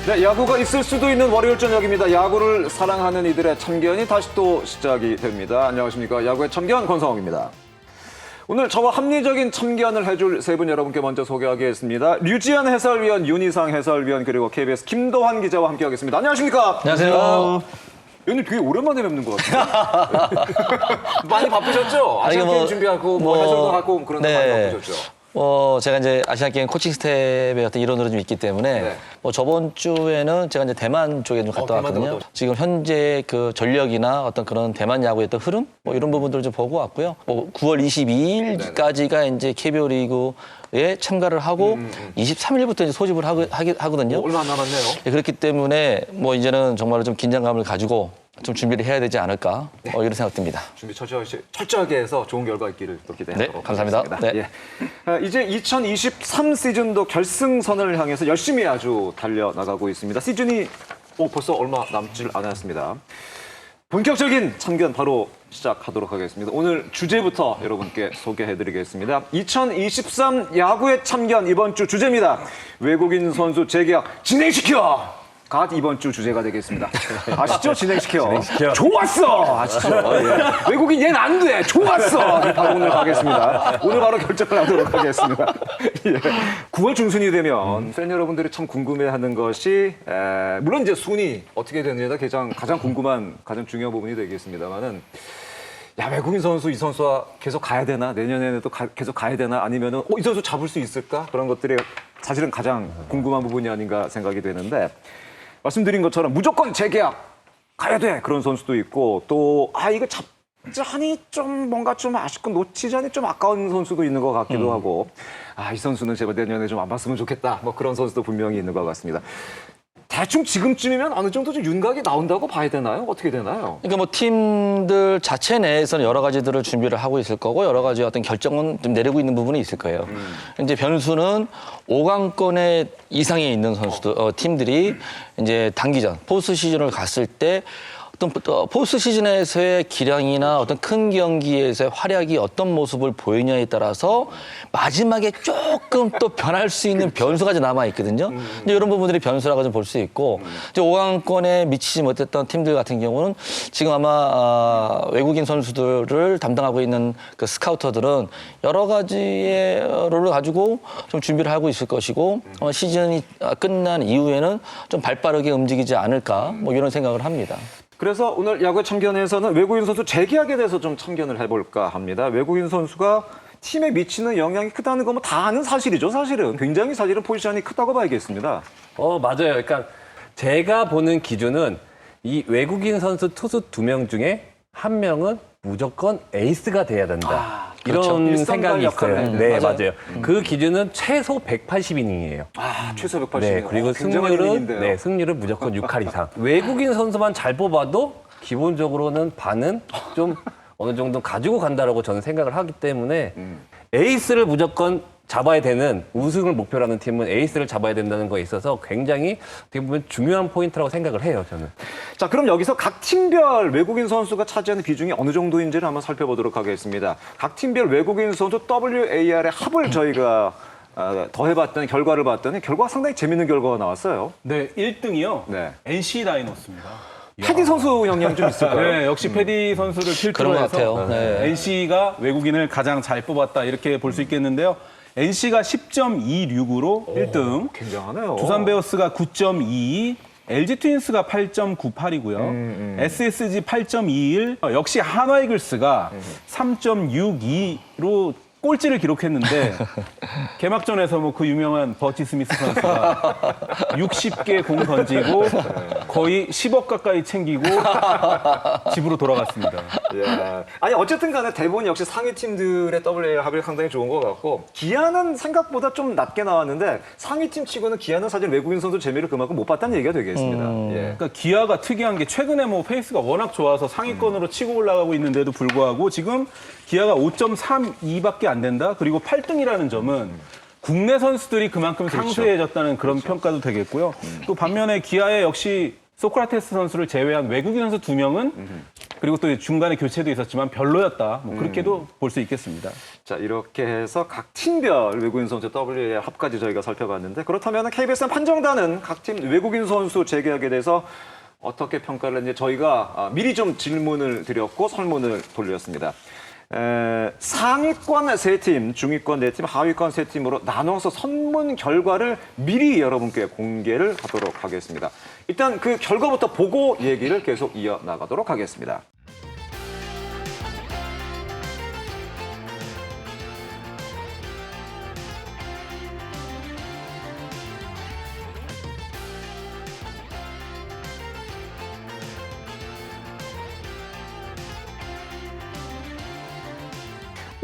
네, 야구가 있을 수도 있는 월요일 저녁입니다. 야구를 사랑하는 이들의 참견이 다시 또 시작이 됩니다. 안녕하십니까. 야구의 참견 권성홍입니다. 오늘 저와 합리적인 참견을 해줄 세 분 여러분께 먼저 소개하겠습니다. 류지한 해설위원, 윤희상 해설위원, 그리고 KBS 김도환 기자와 함께하겠습니다. 안녕하십니까. 안녕하세요. 오늘 되게 오랜만에 뵙는 것 같아요. 많이 바쁘셨죠? 아시안 게임 준비하고 해설도 하고 그런 데 많이 바쁘셨죠? 제가 이제 아시안 게임 코칭 스텝의 어떤 이론으로 좀 있기 때문에 네. 저번 주에는 제가 이제 대만 쪽에 좀 갔다 왔거든요. 지금 현재 그 전력이나 어떤 그런 대만 야구의 어떤 흐름 이런 부분들을 좀 보고 왔고요. 9월 22일까지가 이제 KBO 리그에 참가를 하고 23일부터 이제 소집을 하거든요. 얼마 안 남았네요. 네, 그렇기 때문에 이제는 정말로 좀 긴장감을 가지고 좀 준비를 해야 되지 않을까 이런 생각 듭니다. 준비 철저하게 해서 좋은 결과 있기를 또 기대하도록 네, 감사합니다. 하겠습니다. 예. 이제 2023 시즌도 결승선을 향해서 열심히 아주 달려나가고 있습니다. 시즌이 벌써 얼마 남질 않았습니다. 본격적인 참견 바로 시작하도록 하겠습니다. 오늘 주제부터 여러분께 소개해드리겠습니다. 2023 야구의 참견 이번 주 주제입니다. 외국인 선수 재계약 진행시켜! 가 이번 주 주제가 되겠습니다. 아시죠? 진행시켜. 좋았어! 아시죠? 예. 외국인 얘는 안 돼! 좋았어! 바로 오늘 가겠습니다. 오늘 바로 결정을 하도록 하겠습니다. 예. 9월 중순이 되면 팬 여러분들이 참 궁금해하는 것이 물론 이제 순위 어떻게 되느냐가 가장 궁금한 가장 중요한 부분이 되겠습니다만은 외국인 선수 이 선수와 계속 가야 되나? 내년에는 또 계속 가야 되나? 아니면은 이 선수 잡을 수 있을까? 그런 것들이 사실은 가장 궁금한 부분이 아닌가 생각이 되는데 말씀드린 것처럼 무조건 재계약 가야 돼 그런 선수도 있고 또 이거 잡자니 좀 뭔가 좀 아쉽고 놓치자니 좀 아까운 선수도 있는 것 같기도 하고 이 선수는 제발 내년에 좀 안 봤으면 좋겠다 그런 선수도 분명히 있는 것 같습니다. 대충 지금쯤이면 어느 정도 좀 윤곽이 나온다고 봐야 되나요? 어떻게 되나요? 그러니까 팀들 자체 내에서는 여러 가지들을 준비를 하고 있을 거고 여러 가지 어떤 결정은 좀 내리고 있는 부분이 있을 거예요. 이제 변수는 5강권에 이상에 있는 선수들, 팀들이 이제 단기전, 포스트 시즌을 갔을 때 어떤 포스트 시즌에서의 기량이나 어떤 큰 경기에서의 활약이 어떤 모습을 보이냐에 따라서 마지막에 조금 또 변할 수 있는 변수가 남아 있거든요. 이제 이런 부분들이 변수라고 좀 볼 수 있고 이제 5강권에 미치지 못했던 팀들 같은 경우는 지금 아마 외국인 선수들을 담당하고 있는 그 스카우터들은 여러 가지의 롤을 가지고 좀 준비를 하고 있을 것이고 시즌이 끝난 이후에는 좀 발빠르게 움직이지 않을까 이런 생각을 합니다. 그래서 오늘 야구의 참견에서는 외국인 선수 재계약에 대해서 좀 참견을 해볼까 합니다. 외국인 선수가 팀에 미치는 영향이 크다는 건 다 아는 사실이죠, 사실은. 굉장히 사실은 포지션이 크다고 봐야겠습니다. 맞아요. 그러니까 제가 보는 기준은 이 외국인 선수 투수 2명 중에 1명은 무조건 에이스가 돼야 된다. 이런 생각이 있어요. 네, 맞아요. 그 기준은 최소 180이닝이에요. 최소 180이닝. 네, 그리고 승률은 무조건 6할 이상. 외국인 선수만 잘 뽑아도 기본적으로는 반은 좀 어느 정도 가지고 간다라고 저는 생각을 하기 때문에 에이스를 무조건 잡아야 되는 우승을 목표로 하는 팀은 에이스를 잡아야 된다는 거에 있어서 굉장히 어떻게 보면 중요한 포인트라고 생각을 해요, 저는. 자, 그럼 여기서 각 팀별 외국인 선수가 차지하는 비중이 어느 정도인지를 한번 살펴보도록 하겠습니다. 각 팀별 외국인 선수 WAR의 합을 저희가 더해봤더니 결과를 봤더니 결과가 상당히 재밌는 결과가 나왔어요. 네, 1등이요. 네. NC 다이노스입니다. 패디 선수 영향이 좀 있을까요? 네, 역시 패디 선수를 필두로 그런 것 해서 같아요. 네. NC가 외국인을 가장 잘 뽑았다 이렇게 볼 수 있겠는데요. NC가 10.26으로 1등, 굉장하네요. 두산 베어스가 9.22, LG 트윈스가 8.98이고요. SSG 8.21, 역시 한화 이글스가 3.62로 꼴찌를 기록했는데 개막전에서 그 유명한 버티 스미스 선수가 60개 공 던지고 거의 10억 가까이 챙기고 집으로 돌아갔습니다. 예. 아니 어쨌든 간에 대부분 역시 상위 팀들의 WAR 합이 상당히 좋은 것 같고 기아는 생각보다 좀 낮게 나왔는데 상위 팀 치고는 기아는 사실 외국인 선수 재미를 그만큼 못 봤다는 얘기가 되겠습니다. 예. 그러니까 기아가 특이한 게 최근에 페이스가 워낙 좋아서 상위권으로 치고 올라가고 있는데도 불구하고 지금 기아가 5.32밖에 안 된다. 그리고 8등이라는 점은 국내 선수들이 그만큼 상수해졌다는 그런 평가도 되겠고요. 또 반면에 기아에 역시 소크라테스 선수를 제외한 외국인 선수 2명은 그리고 또 중간에 교체도 있었지만 별로였다. 뭐 그렇게도 볼 수 있겠습니다. 자, 이렇게 해서 각 팀별 외국인 선수 WAR 합까지 저희가 살펴봤는데 그렇다면 KBSN 판정단은 각 팀 외국인 선수 재계약에 대해서 어떻게 평가를 했는지 저희가 미리 좀 질문을 드렸고 설문을 돌렸습니다. 상위권 3팀, 중위권 4팀, 하위권 3팀으로 나눠서 선문 결과를 미리 여러분께 공개를 하도록 하겠습니다. 일단 그 결과부터 보고 얘기를 계속 이어나가도록 하겠습니다.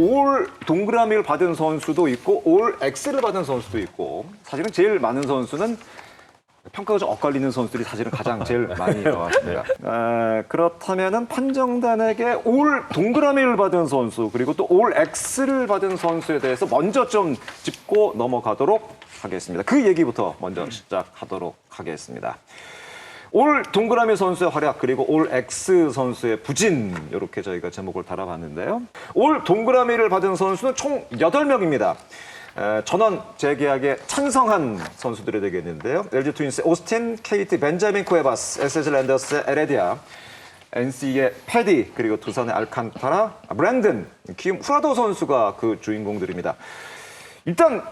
올 동그라미를 받은 선수도 있고 올 X를 받은 선수도 있고 사실은 제일 많은 선수는 평가가 좀 엇갈리는 선수들이 사실은 가장 제일 많이 나왔습니다. 그렇다면은 판정단에게 올 동그라미를 받은 선수 그리고 또 올 X를 받은 선수에 대해서 먼저 좀 짚고 넘어가도록 하겠습니다. 그 얘기부터 먼저 시작하도록 하겠습니다. 올 동그라미 선수의 활약 그리고 올 X 선수의 부진 이렇게 저희가 제목을 달아봤는데요. 올 동그라미를 받은 선수는 총 8명입니다. 전원 재계약에 찬성한 선수들이 되겠는데요. LG 트윈스의 오스틴, KT 벤자민 쿠에바스, SSG 랜더스의 에레디아, NC의 패디 그리고 두산의 알칸타라, 브랜든, 키움 후라도 선수가 그 주인공들입니다. 일단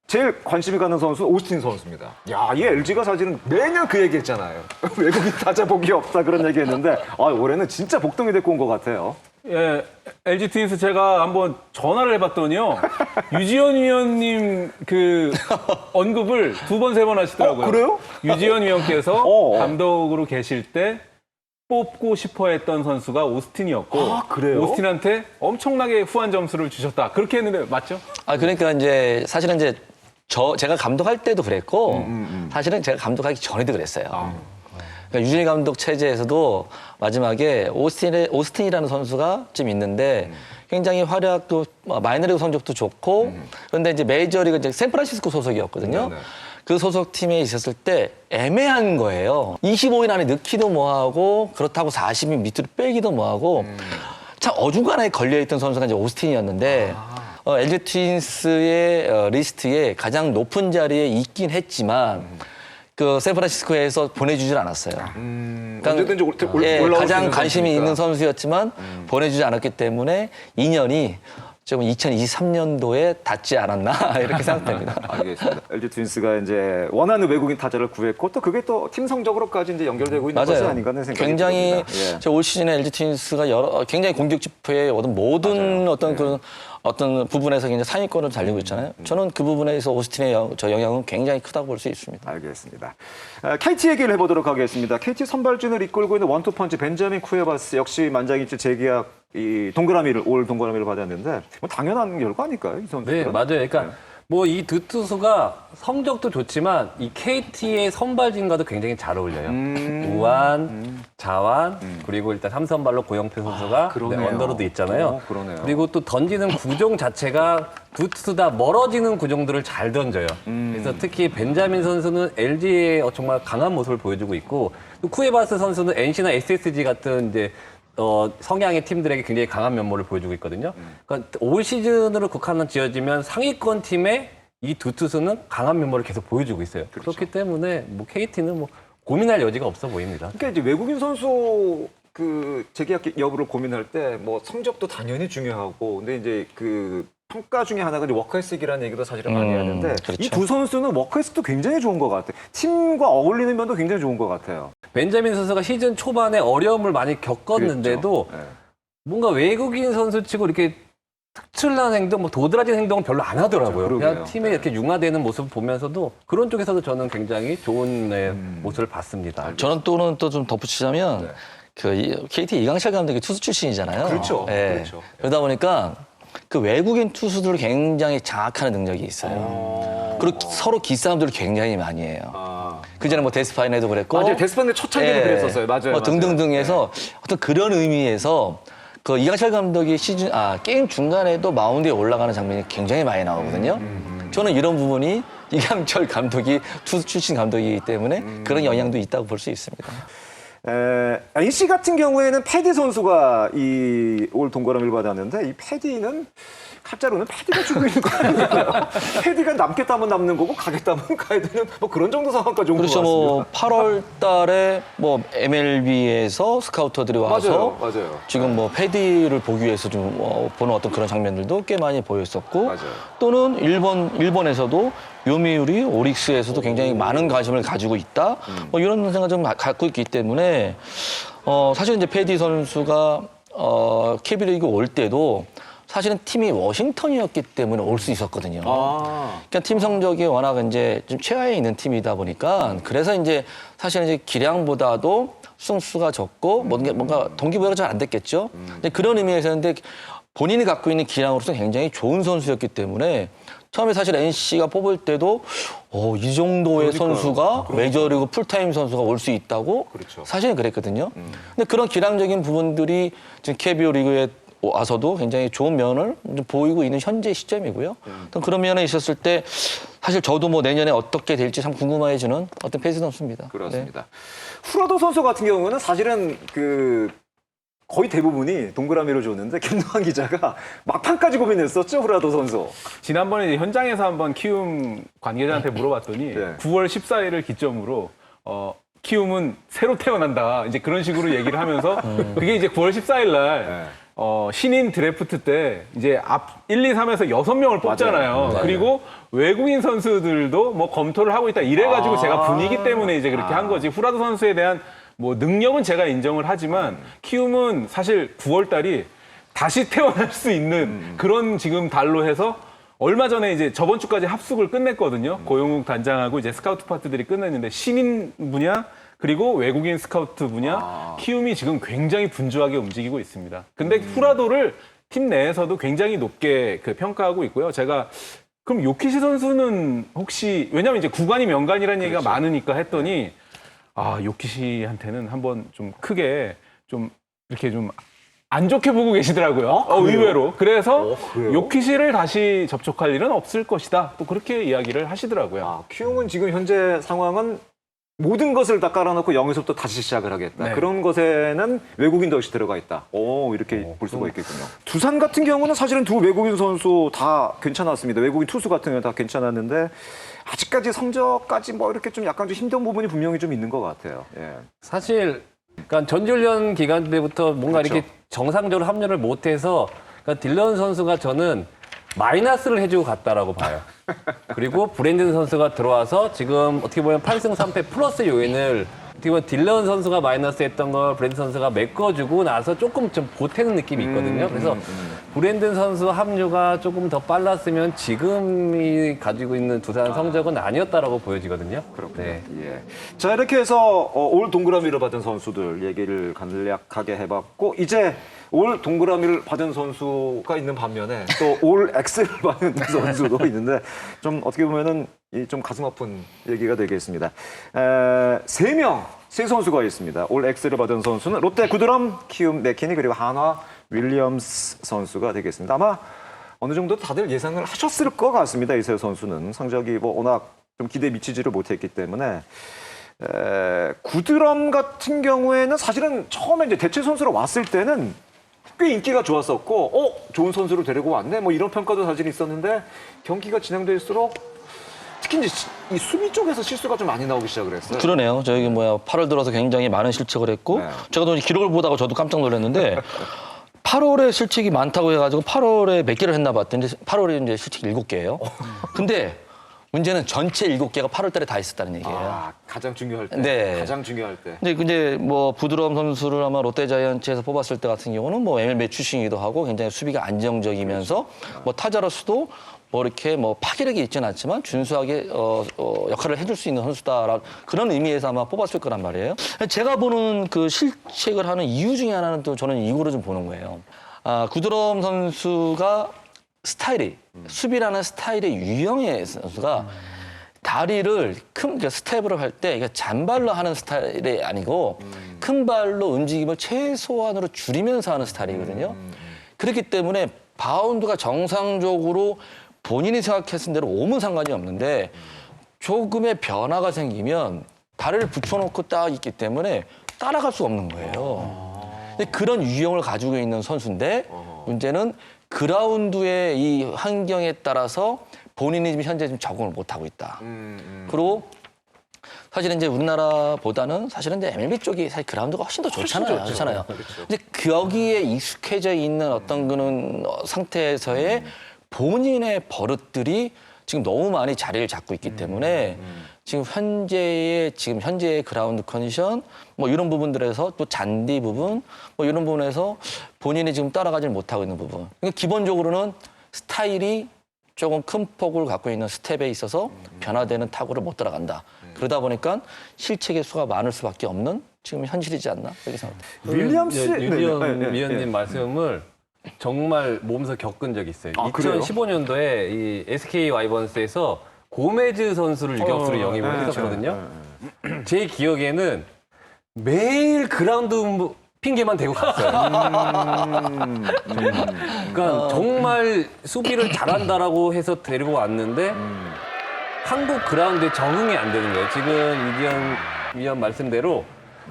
제일 관심이 가는 선수는 오스틴 선수입니다. 야, 이 LG가 사실은 매년 그 얘기했잖아요. 외국인 타자 복이 없다 그런 얘기했는데 올해는 진짜 복덩이 데리고 온 것 같아요. 예, LG 트윈스 제가 한번 전화를 해봤더니요. 유지현 위원님 그 언급을 2번, 3번 하시더라고요. 그래요? 유지현 위원께서 감독으로 계실 때 뽑고 싶어 했던 선수가 오스틴이었고 그래요? 오스틴한테 엄청나게 후한 점수를 주셨다. 그렇게 했는데 맞죠? 그러니까 이제 사실은 이제 제가 감독할 때도 그랬고 사실은 제가 감독하기 전에도 그랬어요. 그러니까 유진희 감독 체제에서도 마지막에 오스틴이라는 선수가 좀 있는데 굉장히 활약도 마이너리그 성적도 좋고 그런데 이제 메이저리그 이제 샌프란시스코 소속이었거든요. 네네. 그 소속팀에 있었을 때 애매한 거예요. 25인 안에 넣기도 뭐하고 그렇다고 40인 밑으로 빼기도 뭐하고 참 어중간하게 걸려있던 선수가 이제 오스틴이었는데 LG 트윈스의 리스트에 가장 높은 자리에 있긴 했지만 그 샌프란시스코에서 보내주질 않았어요. 언제든지 올라올 수 가장 있는 관심이 선수니까. 있는 선수였지만 보내주지 않았기 때문에 인연이 지금 2023년도에 닿지 않았나 이렇게 생각됩니다. 알겠습니다. LG 트윈스가 이제 원하는 외국인 타자를 구했고 또 그게 또 팀 성적으로까지 이제 연결되고 있는 것이 아닌가 하는 생각이 굉장히 듭니다. 올 시즌에 LG 트윈스가 굉장히 공격 지표에 모든 어떤 그런 어떤 부분에서 굉장히 상위권을 달리고 있잖아요. 저는 그 부분에서 오스틴의 영향은 굉장히 크다고 볼 수 있습니다. 알겠습니다. KT 얘기를 해보도록 하겠습니다. KT 선발진을 이끌고 있는 원투펀치 벤자민 쿠에바스 역시 만장일치 재계약 동그라미를 올 동그라미를 받았는데 뭐 당연한 결과 아닐까요, 이 선수들은? 네, 맞아요. 그러니까 뭐 이 두 투수가 성적도 좋지만 이 KT의 선발진과도 굉장히 잘 어울려요. 우완, 자완, 그리고 일단 3선발로 고영표 선수가 그러네요. 언더로도 있잖아요. 그러네요. 그리고 또 던지는 구종 자체가 두 투수 다 멀어지는 구종들을 잘 던져요. 그래서 특히 벤자민 선수는 LG의 정말 강한 모습을 보여주고 있고 또 쿠에바스 선수는 NC나 SSG 같은 이제 성향의 팀들에게 굉장히 강한 면모를 보여주고 있거든요. 그러니까 올 시즌으로 국한은 지어지면 상위권 팀의 이 두 투수는 강한 면모를 계속 보여주고 있어요. 그렇기 때문에 뭐 KT는 뭐 고민할 여지가 없어 보입니다. 그러니까 이제 외국인 선수 그 재계약 여부를 고민할 때 뭐 성적도 당연히 중요하고 근데 이제 그 평가 중에 하나가 이제 워크에스기라는 얘기도 사실은 많이 하는데 그렇죠. 이 두 선수는 워크에스도 굉장히 좋은 것 같아요. 팀과 어울리는 면도 굉장히 좋은 것 같아요. 벤자민 선수가 시즌 초반에 어려움을 많이 겪었는데도 그랬죠. 네. 뭔가 외국인 선수치고 이렇게 특출난 행동, 뭐 도드라진 행동은 별로 안 하더라고요. 그러게요. 그냥 팀에 이렇게 융화되는 모습을 보면서도 그런 쪽에서도 저는 굉장히 좋은 모습을 봤습니다. 저는 또 좀 덧붙이자면 KT 이강철 감독이 투수 출신이잖아요. 그렇죠. 예. 그렇죠. 그러다 보니까 그 외국인 투수들을 굉장히 장악하는 능력이 있어요. 그리고 서로 기싸움들을 굉장히 많이 해요. 그전에 뭐 데스파인에도 그랬고. 맞아요. 데스파인의 초창기는 그랬었어요. 맞아요. 뭐 등등등에서 어떤 그런 의미에서 그 이강철 감독이 게임 중간에도 마운드에 올라가는 장면이 굉장히 많이 나오거든요. 저는 이런 부분이 이강철 감독이 투수 출신 감독이기 때문에 그런 영향도 있다고 볼 수 있습니다. NC 같은 경우에는 패디 선수가 이 올 동그라미를 받았는데 이 패디는 칼자루는 패디가 주고 있는 거 아닌가요? 패디가 남겠다면 남는 거고 가겠다면 가야 되는 뭐 그런 정도 상황까지 온 것 그렇죠. 같습니다. 뭐 8월 달에 뭐 MLB에서 스카우터들이 와서 맞아요. 지금 뭐 패디를 보기 위해서 좀 보는 어떤 그런 장면들도 꽤 많이 보였었고 맞아요. 또는 일본에서도 요미우리 오릭스에서도 굉장히 많은 관심을 가지고 있다. 뭐 이런 생각을 좀 갖고 있기 때문에 사실 이제 패디 선수가 KB리그 올 때도 사실은 팀이 워싱턴이었기 때문에 올 수 있었거든요. 그러니까 팀 성적이 워낙 이제 좀 최하에 있는 팀이다 보니까 그래서 이제 사실은 이제 기량보다도 승수가 적고 뭔가 동기부여가 잘 안 됐겠죠. 근데 그런 의미에서는 본인이 갖고 있는 기량으로서는 굉장히 좋은 선수였기 때문에 처음에 사실 NC가 뽑을 때도 이 정도의 선수가 메이저리그 풀타임 선수가 올 수 있다고 그렇죠. 사실은 그랬거든요. 근데 그런 기량적인 부분들이 지금 KBO 리그에 와서도 굉장히 좋은 면을 좀 보이고 있는 현재 시점이고요. 어떤 그런 면에 있었을 때 사실 저도 뭐 내년에 어떻게 될지 참 궁금해지는 어떤 패스 선수입니다. 그렇습니다. 후라도 선수 같은 경우는 사실은 거의 대부분이 동그라미로 줬는데 김동환 기자가 막판까지 고민했었죠, 후라도 선수. 지난번에 이제 현장에서 한번 키움 관계자한테 물어봤더니 네. 9월 14일을 기점으로 키움은 새로 태어난다. 이제 그런 식으로 얘기를 하면서 그게 이제 9월 14일 날 신인 드래프트 때 이제 앞 1, 2, 3에서 6명을 뽑잖아요. 맞아요. 그리고 외국인 선수들도 뭐 검토를 하고 있다. 이래가지고 제가 분위기 때문에 이제 그렇게 한 거지. 후라도 선수에 대한 뭐 능력은 제가 인정을 하지만 키움은 사실 9월 달이 다시 태어날 수 있는 그런 지금 달로 해서 얼마 전에 이제 저번 주까지 합숙을 끝냈거든요. 고용욱 단장하고 이제 스카우트 파트들이 끝냈는데 신인 분야 그리고 외국인 스카우트 분야 키움이 지금 굉장히 분주하게 움직이고 있습니다. 근데 후라도를 팀 내에서도 굉장히 높게 평가하고 있고요. 제가 그럼 요키시 선수는 혹시 왜냐면 이제 구관이 명관이라는 얘기가 많으니까 했더니 요키시한테는 한번 좀 크게 좀 이렇게 좀 안 좋게 보고 계시더라고요. 의외로. 그래서 그래요? 요키시를 다시 접촉할 일은 없을 것이다. 또 그렇게 이야기를 하시더라고요. 키움은 지금 현재 상황은 모든 것을 다 깔아놓고 0에서부터 다시 시작을 하겠다. 네. 그런 것에는 외국인도 역시 들어가 있다. 이렇게 볼 수가 있겠군요. 두산 같은 경우는 사실은 두 외국인 선수 다 괜찮았습니다. 외국인 투수 같은 경우는 다 괜찮았는데 아직까지 성적까지 뭐 이렇게 좀 약간 좀 힘든 부분이 분명히 좀 있는 것 같아요. 예. 사실 그러니까 전지훈련 기간 때부터 뭔가 그렇죠. 이렇게 정상적으로 합류를 못해서 그러니까 딜런 선수가 저는 마이너스를 해주고 갔다라고 봐요. 그리고 브랜든 선수가 들어와서 지금 어떻게 보면 8승 3패 플러스 요인을 어떻게 보면 딜런 선수가 마이너스 했던 걸 브랜든 선수가 메꿔주고 나서 조금 좀 보태는 느낌이 있거든요. 그래서 브랜든 선수 합류가 조금 더 빨랐으면 지금이 가지고 있는 두산 성적은 아니었다라고 보여지거든요. 그렇군요. 네. 예. 자, 이렇게 해서 올 동그라미를 받은 선수들 얘기를 간략하게 해봤고, 이제 올 동그라미를 받은 선수가 있는 반면에 또 올 X를 받은 선수도 있는데, 좀 어떻게 보면은 좀 가슴 아픈 얘기가 되겠습니다. 세 선수가 있습니다. 올 X를 받은 선수는 롯데 구드럼, 키움 맥키니, 그리고 한화 윌리엄스 선수가 되겠습니다. 아마 어느 정도 다들 예상을 하셨을 것 같습니다. 이 세 선수는 성적이 뭐 워낙 좀 기대에 미치지를 못했기 때문에 구드럼 같은 경우에는 사실은 처음에 이제 대체 선수로 왔을 때는 꽤 인기가 좋았었고, 좋은 선수를 데리고 왔네, 뭐 이런 평가도 사실 있었는데 경기가 진행될수록 특히 이제 이 수비 쪽에서 실수가 좀 많이 나오기 시작을 했어요. 그러네요. 저기 8월 들어서 굉장히 많은 실책을 했고 네. 제가 또 기록을 보다가 저도 깜짝 놀랐는데 8월에 실책이 많다고 해가지고 8월에 몇 개를 했나 봤더니 8월에 이제 실책이 7개예요. 근데 문제는 전체 7개가 8월 달에 다 있었다는 얘기예요. 가장 중요할 때. 네. 가장 중요할 때. 근데 뭐 부드러움 선수를 아마 롯데자이언츠에서 뽑았을 때 같은 경우는 뭐 MLB 출신이기도 하고 굉장히 수비가 안정적이면서 뭐 타자로서도 뭐 이렇게 뭐 파괴력이 있지는 않지만 준수하게 역할을 해줄 수 있는 선수다라는 그런 의미에서 아마 뽑았을 거란 말이에요. 제가 보는 그 실책을 하는 이유 중에 하나는 또 저는 이거로 좀 보는 거예요. 구드럼 선수가 스타일이 수비라는 스타일의 유형의 선수가 다리를 그러니까 스텝을 할 때 이게 잔발로 하는 스타일이 아니고 큰 발로 움직임을 최소한으로 줄이면서 하는 스타일이거든요. 그렇기 때문에 바운드가 정상적으로 본인이 생각했을 대로 오면 상관이 없는데 조금의 변화가 생기면 다리를 붙여놓고 딱 있기 때문에 따라갈 수가 없는 거예요. 근데 그런 유형을 가지고 있는 선수인데 문제는 그라운드의 이 환경에 따라서 본인이 지금 현재 좀 적응을 못 하고 있다. 그리고 사실은 이제 우리나라보다는 사실은 이제 MLB 쪽이 사실 그라운드가 훨씬 더 좋잖아요. 그렇잖아요. 이제 여기에 익숙해져 있는 어떤 그런 상태에서의 본인의 버릇들이 지금 너무 많이 자리를 잡고 있기 때문에 지금 현재의 그라운드 컨디션 뭐 이런 부분들에서 또 잔디 부분 뭐 이런 부분에서 본인이 지금 따라가지 못하고 있는 부분. 그러니까 기본적으로는 스타일이 조금 큰 폭을 갖고 있는 스텝에 있어서 변화되는 타구를 못 따라간다. 그러다 보니까 실책의 수가 많을 수밖에 없는 지금 현실이지 않나 그렇게 생각합니다. 윌리엄스 유지현 위원님 말씀을 정말 몸소 겪은 적이 있어요. 아, 그래요? 2015년도에 이 SK 와이번스에서 고메즈 선수를 유격수로 영입을 했었거든요. 제 기억에는 매일 그라운드 핑계만 대고 갔어요. 그러니까 정말 수비를 잘한다라고 해서 데리고 왔는데 한국 그라운드에 적응이 안 되는 거예요. 지금 유지현 위원 말씀대로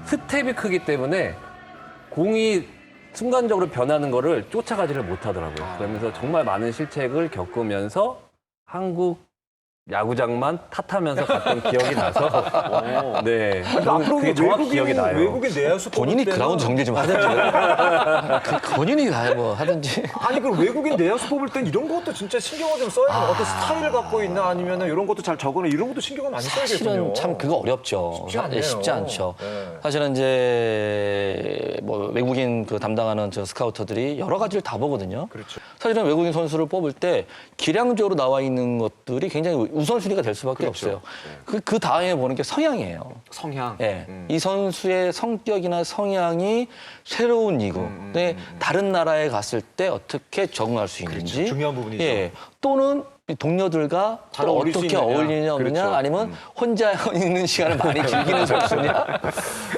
스텝이 크기 때문에 공이 순간적으로 변하는 거를 쫓아가지를 못하더라고요. 그러면서 정말 많은 실책을 겪으면서 한국 야구장만 탓하면서 갔던 기억이 나서 네, 앞으로 그게 정확히 기억이 나요. 외국인 내야수 본인이 그라운드 정리 좀 하든지. 본인이 뭐 하든지. 아니 그럼 외국인 내야수 뽑을 땐 이런 것도 진짜 신경을 좀 써야 돼요. 어떤 스타일을 갖고 있나 아니면 이런 것도 잘 적어내 이런 것도 신경을 많이 써야겠군요. 사실은 참 그거 어렵죠. 쉽지 않네요. 쉽지 않죠. 네. 사실은 이제 뭐 외국인 그 담당하는 저 스카우터들이 여러 가지를 다 보거든요. 그렇죠. 사실은 외국인 선수를 뽑을 때 기량적으로 나와 있는 것들이 굉장히 우선순위가 될 수밖에 그렇죠. 없어요. 그 다음에 보는 게 성향이에요. 성향. 예. 이 선수의 성격이나 성향이 새로운 리그, 다른 나라에 갔을 때 어떻게 적응할 수 있는지. 그렇죠. 중요한 부분이죠. 예. 또는 동료들과 잘 또 어울릴 수 어떻게 있느냐. 어울리냐 없느냐 그렇죠. 아니면 혼자 있는 시간을 많이 즐기는 선수냐.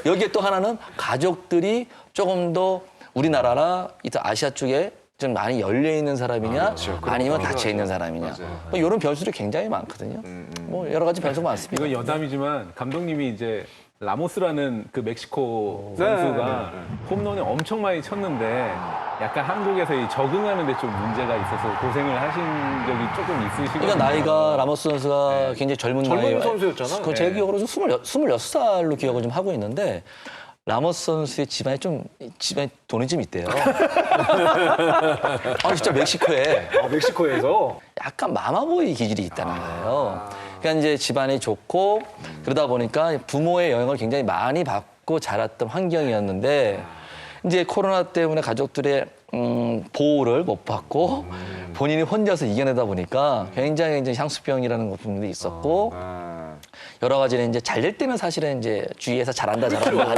여기에 또 하나는 가족들이 조금 더 우리나라나 아시아 쪽에 좀 많이 열려 있는 사람이냐 그렇죠. 아니면 닫혀 있는 사람이냐. 뭐 이런 변수들이 굉장히 많거든요. 뭐 여러 가지 변수가 많습니다. 이건 여담이지만 감독님이 이제 라모스라는 그 멕시코 선수가 홈런을 엄청 많이 쳤는데 약간 한국에서 이 적응하는 데 좀 문제가 있어서 고생을 하신 적이 조금 있으시거든요. 그러니까 나이가 라모스 선수가 굉장히 젊은 나이에 선수였잖아요. 그 제 기억으로 좀 26살로 기억을 좀 하고 있는데 라모스 선수의 집안에 돈이 좀 있대요. 아 진짜 멕시코에 멕시코에서 약간 마마보이 기질이 있다는 거예요. 그러니까 이제 집안이 좋고 그러다 보니까 부모의 영향을 굉장히 많이 받고 자랐던 환경이었는데 이제 코로나 때문에 가족들의 보호를 못 받고 본인이 혼자서 이겨내다 보니까 굉장히 이제 향수병이라는 부분도 있었고 여러 가지는 이제 잘 될 때는 사실은 이제 주위에서 잘한다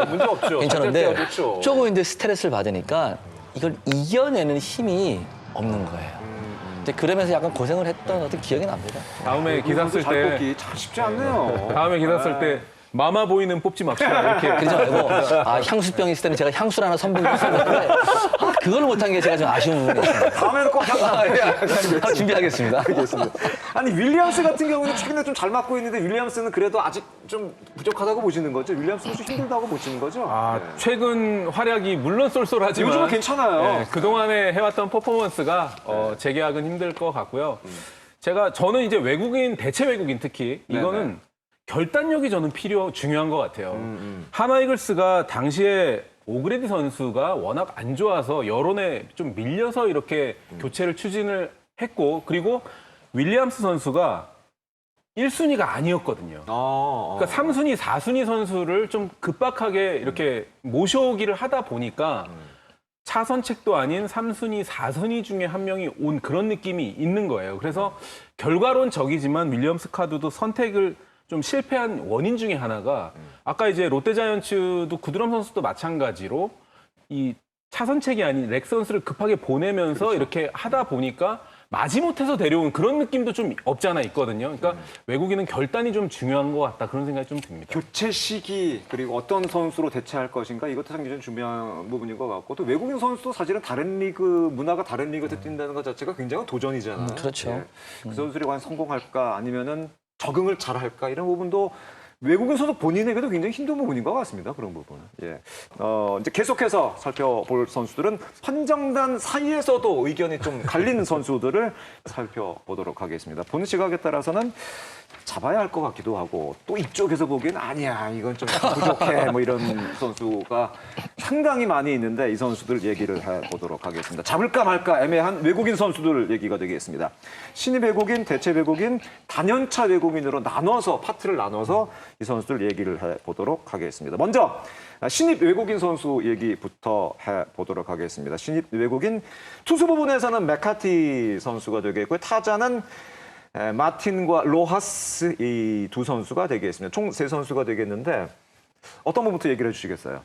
문제 없죠. 괜찮은데 잘 될 때가 좋죠. 조금 이제 스트레스를 받으니까 이걸 이겨내는 힘이 없는 거예요. 근데 그러면서 약간 고생을 했던 어떤 기억이 납니다. 다음에 기사 쓸 잘 때 뽑기 참 쉽지 않네요. 다음에 기사 쓸 때 마마보이는 뽑지 맙시다 이렇게. 그러지 말고 향수병이 있을 때는 제가 향수를 하나 선물했었는데 그걸 못한 게 제가 좀 아쉬운 부분이 있습니다. 다음에는 꼭 향수 준비하겠습니다. 알겠습니다. 아니 윌리엄스 같은 경우는 최근에 좀 잘 맞고 있는데 윌리엄스는 그래도 아직 좀 부족하다고 보시는 거죠? 윌리엄스는 좀 힘들다고 보시는 거죠? 아, 최근 활약이 물론 쏠쏠하지만 요즘은 괜찮아요. 네, 그동안에 해왔던 퍼포먼스가 재계약은 힘들 것 같고요. 저는 이제 대체 외국인 특히 이거는 결단력이 저는 중요한 것 같아요. 하나 이글스가 당시에 오그레디 선수가 워낙 안 좋아서 여론에 좀 밀려서 이렇게 교체를 추진을 했고 그리고 윌리엄스 선수가 1순위가 아니었거든요. 그러니까 3순위, 4순위 선수를 좀 급박하게 이렇게 모셔오기를 하다 보니까 차선책도 아닌 3순위, 4순위 중에 한 명이 온 그런 느낌이 있는 거예요. 그래서 결과론 적이지만 윌리엄스 카드도 선택을 좀 실패한 원인 중에 하나가 아까 이제 롯데자이언츠도 구드럼 선수도 마찬가지로 이 차선책이 아닌 렉 선수를 급하게 보내면서 이렇게 하다 보니까 마지못해서 데려온 그런 느낌도 좀 없지 않아 있거든요. 그러니까 외국인은 결단이 좀 중요한 것 같다 그런 생각이 좀 듭니다. 교체 시기 그리고 어떤 선수로 대체할 것인가 이것도 상당히 좀 중요한 부분인 것 같고 또 외국인 선수도 사실은 다른 리그 문화가 다른 리그에서 뛴다는 것 자체가 굉장히 도전이잖아요. 그렇죠. 그 선수들이 과연 성공할까 아니면은 적응을 잘할까 이런 부분도 외국인 선수 본인에게도 굉장히 힘든 부분인 것 같습니다. 그런 부분은. 예. 이제 계속해서 살펴볼 선수들은 판정단 사이에서도 의견이 좀 갈리는 선수들을 살펴보도록 하겠습니다. 보는 시각에 따라서는 잡아야 할 것 같기도 하고 또 이쪽에서 보기엔 아니야 이건 좀 부족해 뭐 이런 선수가 상당히 많이 있는데 이 선수들 얘기를 해보도록 하겠습니다. 잡을까 말까 애매한 외국인 선수들 얘기가 되겠습니다. 신입 외국인, 대체 외국인, 단연차 외국인으로 파트를 나눠서 이 선수들 얘기를 해보도록 하겠습니다. 먼저 신입 외국인 선수 얘기부터 해보도록 하겠습니다. 신입 외국인 투수 부분에서는 맥카티 선수가 되겠고요. 타자는 마틴과 로하스 이 두 선수가 되겠습니다. 총 세 선수가 되겠는데 어떤 부분부터 얘기를 해주시겠어요?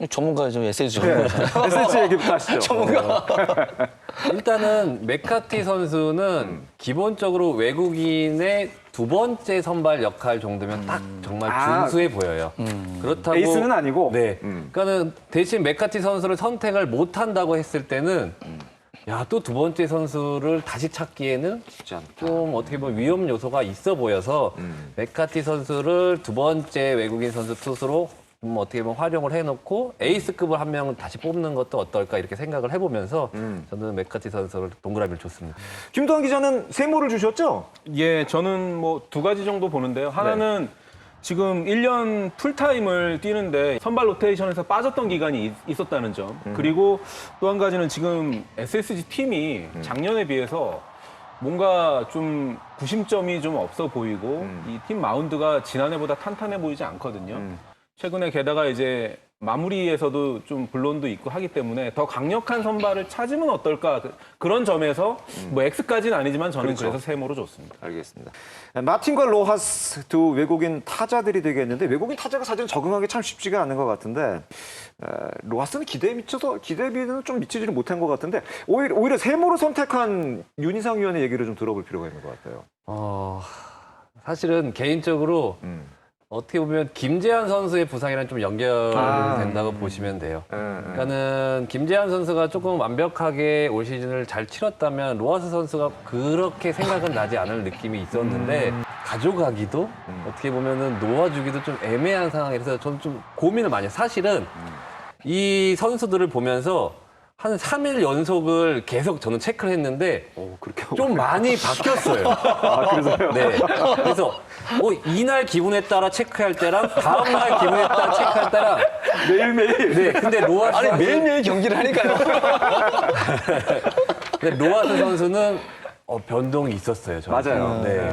전문가 좀 SS 전문가. SH 얘기부터 하시죠. 전문가. 일단은 맥카티 선수는 기본적으로 외국인의 두 번째 선발 역할 정도면 딱 정말 준수해 보여요. 그렇다고 에이스는 아니고. 네. 그러니까는 대신 맥카티 선수를 선택을 못 한다고 했을 때는 야, 또 두 번째 선수를 다시 찾기에는 쉽지 않다. 좀 어떻게 보면 위험 요소가 있어 보여서 맥카티 선수를 두 번째 외국인 선수 투수로 어떻게 보면 활용을 해놓고 에이스급을 한 명을 다시 뽑는 것도 어떨까 이렇게 생각을 해보면서 저는 맥카티 선수를 동그라미를 줬습니다. 김도환 기자는 세모를 주셨죠? 예, 저는 뭐 두 가지 정도 보는데요. 하나는 지금 1년 풀타임을 뛰는데 선발 로테이션에서 빠졌던 기간이 있었다는 점. 그리고 또 한 가지는 지금 SSG 팀이 작년에 비해서 뭔가 좀 구심점이 좀 없어 보이고 이 팀 마운드가 지난해보다 탄탄해 보이지 않거든요. 최근에 게다가 이제 마무리에서도 좀 불론도 있고 하기 때문에 더 강력한 선발을 찾으면 어떨까 그런 점에서 뭐 X까지는 아니지만 저는 그렇죠. 그래서 세모로 줬습니다. 알겠습니다. 마틴과 로하스 두 외국인 타자들이 되겠는데 외국인 타자가 사실 적응하기 참 쉽지가 않은 것 같은데 로하스는 기대에 미쳐서 기대비는 좀 미치지를 못한 것 같은데 오히려 세모를 선택한 윤희상 위원의 얘기를 좀 들어볼 필요가 있는 것 같아요. 사실은 개인적으로 어떻게 보면 김재환 선수의 부상이랑 좀 연결된다고 보시면 돼요. 그러니까는 김재환 선수가 조금 완벽하게 올 시즌을 잘 치렀다면 로하스 선수가 그렇게 생각은 나지 않을 느낌이 있었는데 가져가기도 어떻게 보면은 놓아주기도 좀 애매한 상황이라서 저는 좀 고민을 많이 해요. 사실은 이 선수들을 보면서 한 3일 연속을 계속 저는 체크를 했는데 좀 많이 바뀌었어요. 그래서요? 네. 그래서 이날 기분에 따라 체크할 때랑 다음 날 기분에 따라 체크할 때랑 매일매일. 네. 근데 로하스 아니 매일매일 경기를 하니까요. 근데 로하스 선수는 변동이 있었어요. 저는. 맞아요. 네.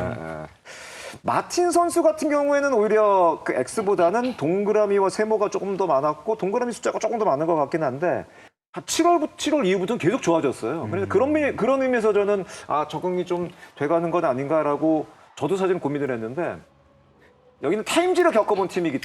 마틴 선수 같은 경우에는 오히려 그 X보다는 동그라미와 세모가 조금 더 많았고 동그라미 숫자가 조금 더 많은 것 같긴 한데 7월 이후부터는 계속 좋아졌어요. 그래서 그런 의미에서 저는 적응이 좀 돼가는 건 아닌가라고 저도 사실 고민을 했는데 여기는 타임지를 겪어본 팀이기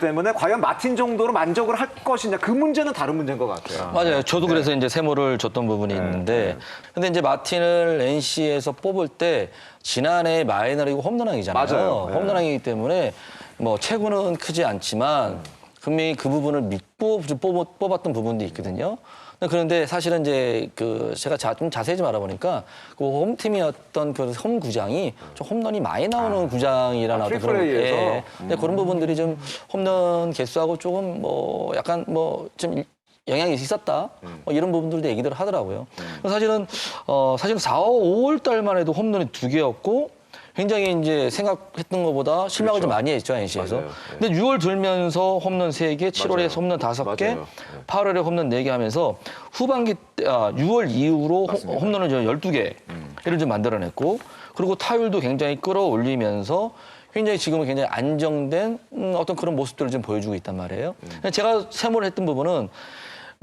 때문에 과연 마틴 정도로 만족을 할 것이냐 그 문제는 다른 문제인 것 같아요. 맞아요. 저도 그래서 이제 세모를 줬던 부분이 있는데, 근데 이제 마틴을 NC에서 뽑을 때 지난해 마이너리그 홈런왕이잖아요. 맞아요. 홈런왕이기 때문에 뭐 체구는 크지 않지만 분명히 그 부분을 믿고 좀 뽑았던 부분도 있거든요. 그런데 사실은 이제 제가 좀 자세히 좀 알아보니까 그 홈팀이었던 그 홈 구장이 좀 홈런이 많이 나오는 구장이라는 어떤 그런 근데 그런 부분들이 좀 홈런 개수하고 조금 뭐 약간 뭐 좀 영향이 있었다. 뭐 이런 부분들도 얘기들 하더라고요. 사실은 4, 5월 달만 해도 홈런이 2개였고 굉장히 이제 생각했던 것보다 실망을 좀 많이 했죠, NC에서. 근데 6월 들면서 홈런 3개, 7월에 홈런 5개, 8월에 홈런 4개 하면서 후반기 6월 이후로 홈런을 12개를 좀 만들어냈고 그리고 타율도 굉장히 끌어올리면서 굉장히 지금은 굉장히 안정된 어떤 그런 모습들을 좀 보여주고 있단 말이에요. 제가 세모를 했던 부분은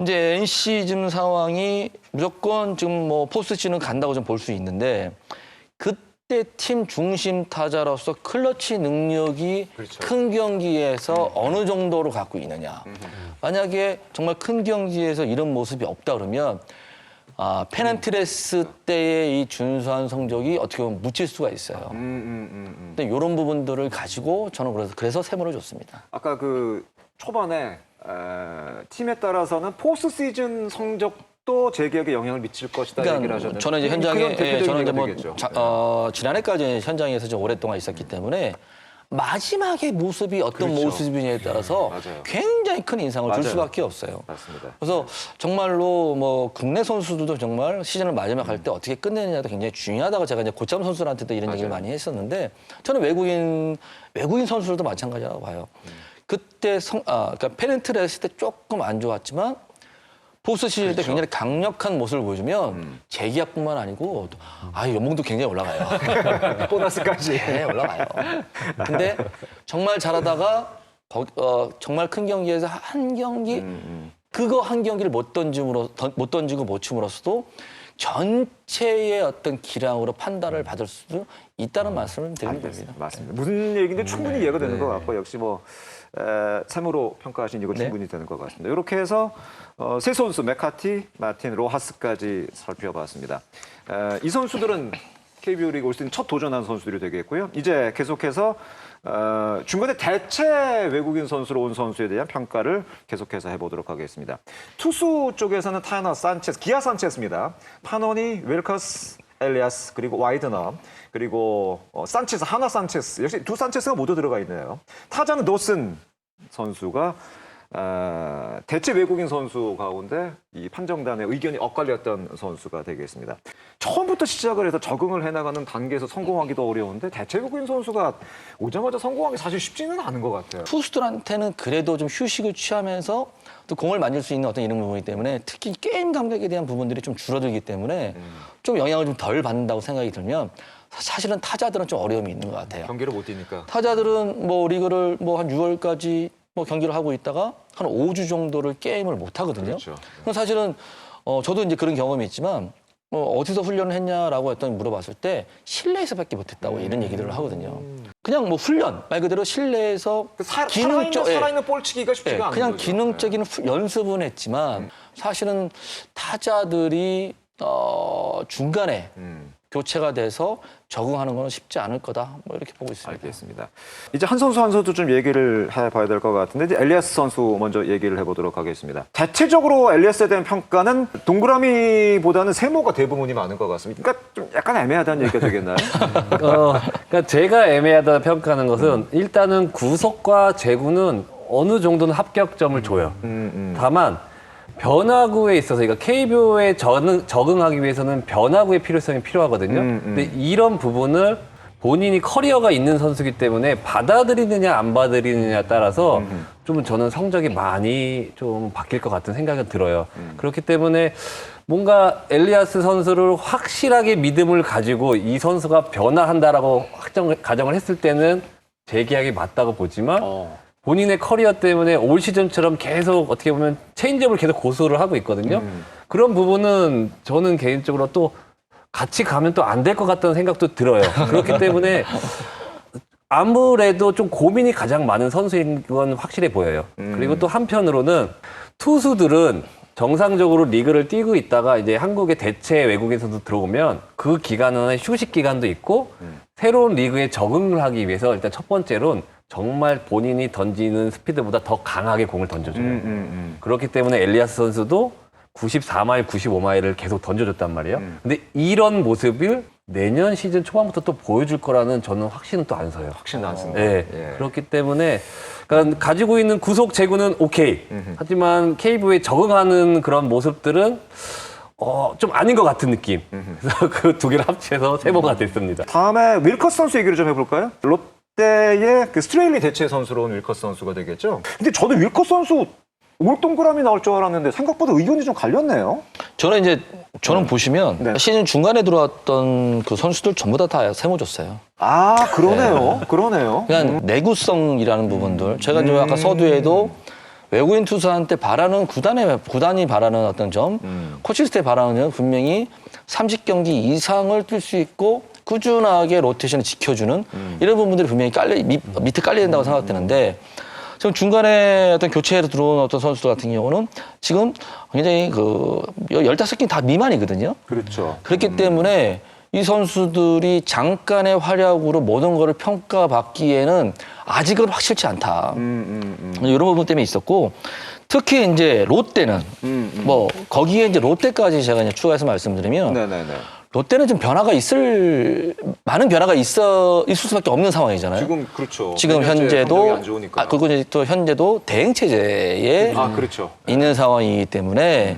이제 NC 지금 상황이 무조건 지금 뭐 포스트시즌은 간다고 좀 볼 수 있는데 그때 팀 중심 타자로서 클러치 능력이 큰 경기에서 어느 정도로 갖고 있느냐. 만약에 정말 큰 경기에서 이런 모습이 없다 그러면 페넌트레스 때의 이 준수한 성적이 어떻게 보면 묻힐 수가 있어요. 근데 이런 부분들을 가지고 저는 그래서 세모를 줬습니다. 아까 그 초반에 팀에 따라서는 포스트 시즌 성적 또 재계약에 영향을 미칠 것이다 얘기를 그러니까 하셨는데 저는 이제 그건 현장에 대표적인 저는 이제 예가 뭐 되겠죠. 지난해까지 현장에서 좀 오랫동안 있었기 때문에 마지막의 모습이 어떤 그렇죠. 모습이냐에 따라서 맞아요. 굉장히 큰 인상을 줄 맞아요. 수밖에 없어요. 맞습니다. 그래서 정말로 뭐 국내 선수들도 정말 시즌을 마지막 할 때 어떻게 끝내느냐도 굉장히 중요하다고 제가 이제 고참 선수들한테도 이런 얘기를 많이 했었는데 저는 외국인 선수들도 마찬가지라고 봐요. 그때 그러니까 페넌트를 했을 때 조금 안 좋았지만 포스트 시즌 때 굉장히 강력한 모습을 보여주면 재계약뿐만 아니고 연봉도 굉장히 올라가요. 보너스까지. 네, 올라가요. 근데 정말 잘하다가 정말 큰 경기에서 한 경기 그거 한 경기를 못 던지고 못 춤으로써도 전체의 어떤 기량으로 판단을 받을 수도 있다는 말씀을 드리는 겁니다. 맞습니다. 무슨 얘기인지 충분히 이해가 되는 것 같고 역시 뭐 샘으로 평가하신 이거 충분히 되는 것 같습니다. 이렇게 해서 세 선수 맥카티, 마틴, 로하스까지 살펴봤습니다. 이 선수들은 KBO 리그 올 시즌 첫 도전한 선수들이 되겠고요. 이제 계속해서 중간에 대체 외국인 선수로 온 선수에 대한 평가를 계속해서 해보도록 하겠습니다. 투수 쪽에서는 타이너 산체스, 기아 산체스입니다. 파노니, 윌커스, 엘리아스, 그리고 와이드너, 그리고 산체스, 하나 산체스. 역시 두 산체스가 모두 들어가 있네요. 타자는 노슨 선수가 대체 외국인 선수 가운데 이 판정단의 의견이 엇갈렸던 선수가 되겠습니다. 처음부터 시작을 해서 적응을 해나가는 단계에서 성공하기도 어려운데 대체 외국인 선수가 오자마자 성공하기 사실 쉽지는 않은 것 같아요. 투수들한테는 그래도 좀 휴식을 취하면서 또 공을 만질 수 있는 어떤 이런 부분이기 때문에 특히 게임 감각에 대한 부분들이 좀 줄어들기 때문에 좀 영향을 좀 덜 받는다고 생각이 들면 사실은 타자들은 좀 어려움이 있는 것 같아요. 경기를 못 뛰니까. 타자들은 뭐 리그를 뭐 한 6월까지 뭐 경기를 하고 있다가 한 5주 정도를 게임을 못 하거든요. 그렇죠. 그럼 사실은 저도 이제 그런 경험이 있지만 어디서 훈련을 했냐라고 했더니 물어봤을 때 실내에서밖에 못했다고 이런 얘기들을 하거든요. 그냥 뭐 훈련 말 그대로 실내에서 살아있는 볼 치기가 쉽지가 않은 그냥 거죠. 기능적인 연습은 했지만 사실은 타자들이 중간에 교체가 돼서 적응하는 건 쉽지 않을 거다. 뭐 이렇게 보고 있습니다. 알겠습니다. 이제 한 선수 한 선수 좀 얘기를 해봐야 될 것 같은데 이제 엘리아스 선수 먼저 얘기를 해보도록 하겠습니다. 대체적으로 엘리아스에 대한 평가는 동그라미보다는 세모가 대부분이 많은 것 같습니다. 그러니까 좀 약간 애매하다는 얘기가 되겠나요? 그러니까 제가 애매하다 평가하는 것은 일단은 구속과 제구는 어느 정도는 합격점을 줘요. 다만 변화구에 있어서 그러니까 KBO에 적응하기 위해서는 변화구의 필요성이 필요하거든요. 근데 이런 부분을 본인이 커리어가 있는 선수이기 때문에 받아들이느냐 안 받아들이느냐에 따라서 좀 저는 성적이 많이 좀 바뀔 것 같은 생각이 들어요. 그렇기 때문에 뭔가 엘리아스 선수를 확실하게 믿음을 가지고 이 선수가 변화한다라고 가정을 했을 때는 재계약이 맞다고 보지만 본인의 커리어 때문에 올 시즌처럼 계속 어떻게 보면 체인지업을 계속 고수를 하고 있거든요. 그런 부분은 저는 개인적으로 또 같이 가면 또 안 될 것 같다는 생각도 들어요. 그렇기 때문에 아무래도 좀 고민이 가장 많은 선수인 건 확실해 보여요. 그리고 또 한편으로는 투수들은 정상적으로 리그를 뛰고 있다가 이제 한국에 대체 외국인 선수 들어오면 그 기간은 휴식 기간도 있고 새로운 리그에 적응을 하기 위해서 일단 첫 번째로는 정말 본인이 던지는 스피드보다 더 강하게 공을 던져줘요. 그렇기 때문에 엘리아스 선수도 94마일, 95마일을 계속 던져줬단 말이에요. 근데 이런 모습을 내년 시즌 초반부터 또 보여줄 거라는 저는 확신은 또 안 서요. 확신은 안 쓴다. 네. 예. 그렇기 때문에 그러니까 가지고 있는 구속 제구는 오케이. 하지만 KBO에 적응하는 그런 모습들은 좀 아닌 것 같은 느낌. 그래서 그 두 개를 합쳐서 세모가 됐습니다. 다음에 윌커스 선수 얘기를 좀 해볼까요? 롯데의 그 스트레일리 대체 선수로 온 윌커스 선수가 되겠죠. 근데 저도 윌커스 선수 올 동그라미 나올 줄 알았는데 생각보다 의견이 좀 갈렸네요. 저는 보시면 네. 시즌 중간에 들어왔던 그 선수들 전부 다 세모 줬어요. 아, 그러네요. 그러네요. 그냥 내구성이라는 부분들. 제가 이제 아까 서두에도 외국인 투수한테 바라는 구단이 바라는 어떤 점, 코칭 스태프 바라는 점 분명히 30경기 이상을 뛸 수 있고 꾸준하게 로테이션을 지켜주는 이런 부분들이 분명히 밑에 깔려야 된다고 생각되는데 지금 중간에 어떤 교체로 들어온 어떤 선수들 같은 경우는 지금 굉장히 15경기 다 미만이거든요. 그렇죠. 그렇기 때문에 이 선수들이 잠깐의 활약으로 모든 것을 평가받기에는 아직은 확실치 않다. 이런 부분 때문에 있었고 특히 이제 롯데는 뭐 거기에 이제 롯데까지 제가 이제 추가해서 말씀드리면 네네네. 롯데는 좀 많은 변화가 있을 수밖에 없는 상황이잖아요. 지금 그렇죠. 지금 현재 현재도 성적이 안 좋으니까. 그리고 이제 또 현재도 대행 체제에 그렇죠. 있는 상황이기 때문에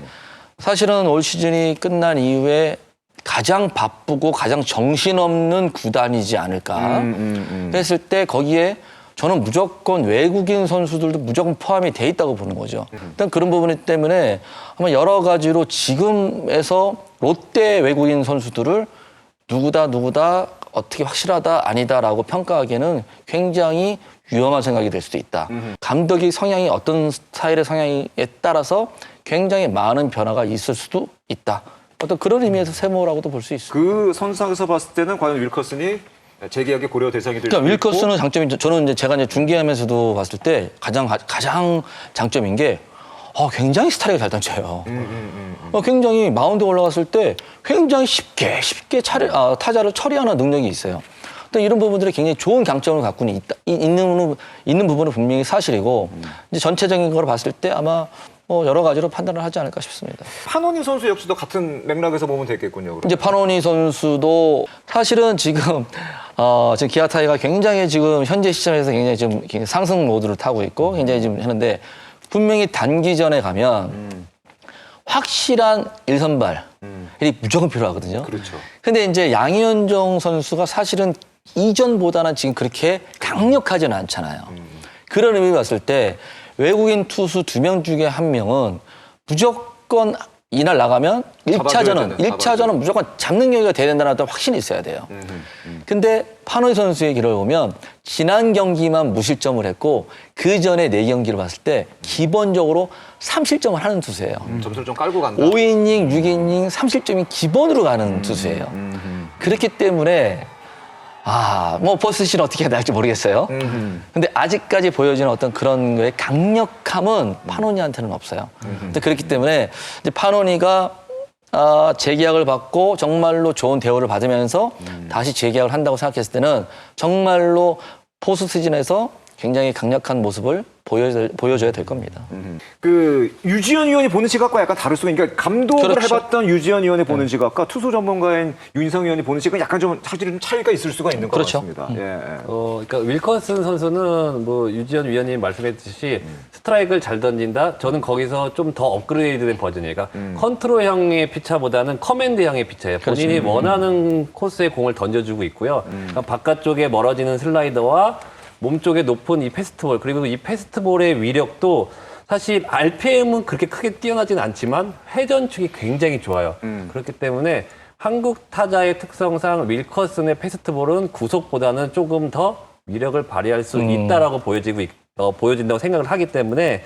사실은 올 시즌이 끝난 이후에 가장 바쁘고 가장 정신없는 구단이지 않을까 했을 때 거기에 저는 무조건 외국인 선수들도 무조건 포함이 돼 있다고 보는 거죠. 일단 그런 부분 때문에 아마 여러 가지로 지금에서 롯데 외국인 선수들을 누구다 어떻게 확실하다 아니다라고 평가하기에는 굉장히 위험한 생각이 될 수도 있다. 감독의 성향이 어떤 스타일의 성향에 따라서 굉장히 많은 변화가 있을 수도 있다. 어떤 그런 의미에서 세모라고도 볼 수 있습니다. 그 선상에서 봤을 때는 과연 윌커슨이 재계약의 고려 대상이 될 그러니까 수도 윌커슨은 장점이 저는 이제 제가 이제 중계하면서도 봤을 때 가장 장점인 게 굉장히 스트라이크 잘 던져요. 굉장히 마운드 올라갔을 때 굉장히 쉽게 타자를 처리하는 능력이 있어요. 또 이런 부분들이 굉장히 좋은 강점을 갖고 있는 부분은 분명히 사실이고 이제 전체적인 걸 봤을 때 아마 여러 가지로 판단을 하지 않을까 싶습니다. 파노니 선수 역시도 같은 맥락에서 보면 되겠군요. 그럼. 이제 파노니 선수도 사실은 지금 기아 타이가 굉장히 지금 현재 시점에서 굉장히 지금 상승 모드를 타고 있고 굉장히 지금 하는데 분명히 단기전에 가면 확실한 1선발이 무조건 필요하거든요. 그렇죠. 근데 이제 양현종 선수가 사실은 이전보다는 지금 그렇게 강력하지는 않잖아요. 그런 의미를 봤을 때 외국인 투수 2명 중에 1명은 무조건 이날 나가면 1차전은 무조건 잡는 경기가 돼야 된다는 어떤 확신이 있어야 돼요. 근데 파노이 선수의 길을 보면 지난 경기만 무실점을 했고 그 전에 4경기를 봤을 때 기본적으로 3실점을 하는 투수예요. 점수를 좀 깔고 간다. 5이닝, 6이닝, 3실점이 기본으로 가는 투수예요. 그렇기 때문에 포스트시즌 어떻게 나갈지 모르겠어요. 근데 아직까지 보여지는 어떤 그런 거의 강력함은 파노니한테는 없어요. 근데 그렇기 때문에 이제 파노니가 재계약을 받고 정말로 좋은 대우를 받으면서 다시 재계약을 한다고 생각했을 때는 정말로 포스트시즌에서 굉장히 강력한 모습을 보여줘야 될 겁니다. 그 유지현 위원이 보는 시각과 약간 다를 수가 있는 게 감독을 그렇죠. 해봤던 유지현 위원이 보는 시각과 투수 전문가인 윤희성 위원이 보는 시각은 약간 좀 사실 좀 차이가 있을 수가 있는 것 그렇죠. 같습니다. 예. 그러니까 윌커슨 선수는 뭐 유지현 위원님 말씀했듯이 스트라이크를 잘 던진다. 저는 거기서 좀 더 업그레이드된 버전이에요. 그러니까 컨트롤형의 피처보다는 커맨드형의 피처예요. 본인이 원하는 코스에 공을 던져주고 있고요. 그러니까 바깥쪽에 멀어지는 슬라이더와 몸쪽에 높은 이 패스트볼, 그리고 이 패스트볼의 위력도 사실 RPM은 그렇게 크게 뛰어나진 않지만 회전축이 굉장히 좋아요. 그렇기 때문에 한국 타자의 특성상 윌커슨의 패스트볼은 구속보다는 조금 더 위력을 발휘할 수 있다라고 보여진다고 생각을 하기 때문에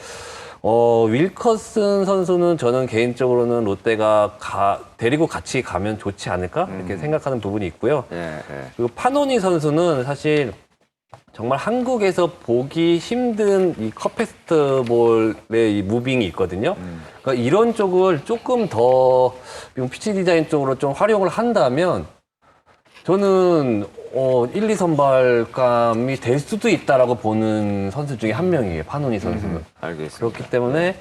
윌커슨 선수는 저는 개인적으로는 롯데가 데리고 같이 가면 좋지 않을까 이렇게 생각하는 부분이 있고요. 그리고 파노니 선수는 사실 정말 한국에서 보기 힘든 이 컵패스트볼의 이 무빙이 있거든요. 그러니까 이런 쪽을 조금 더 피치 디자인 쪽으로 좀 활용을 한다면 저는 1, 2선발감이 될 수도 있다라고 보는 선수 중에 한 명이에요. 파노니 선수는. 알겠습니다. 그렇기 때문에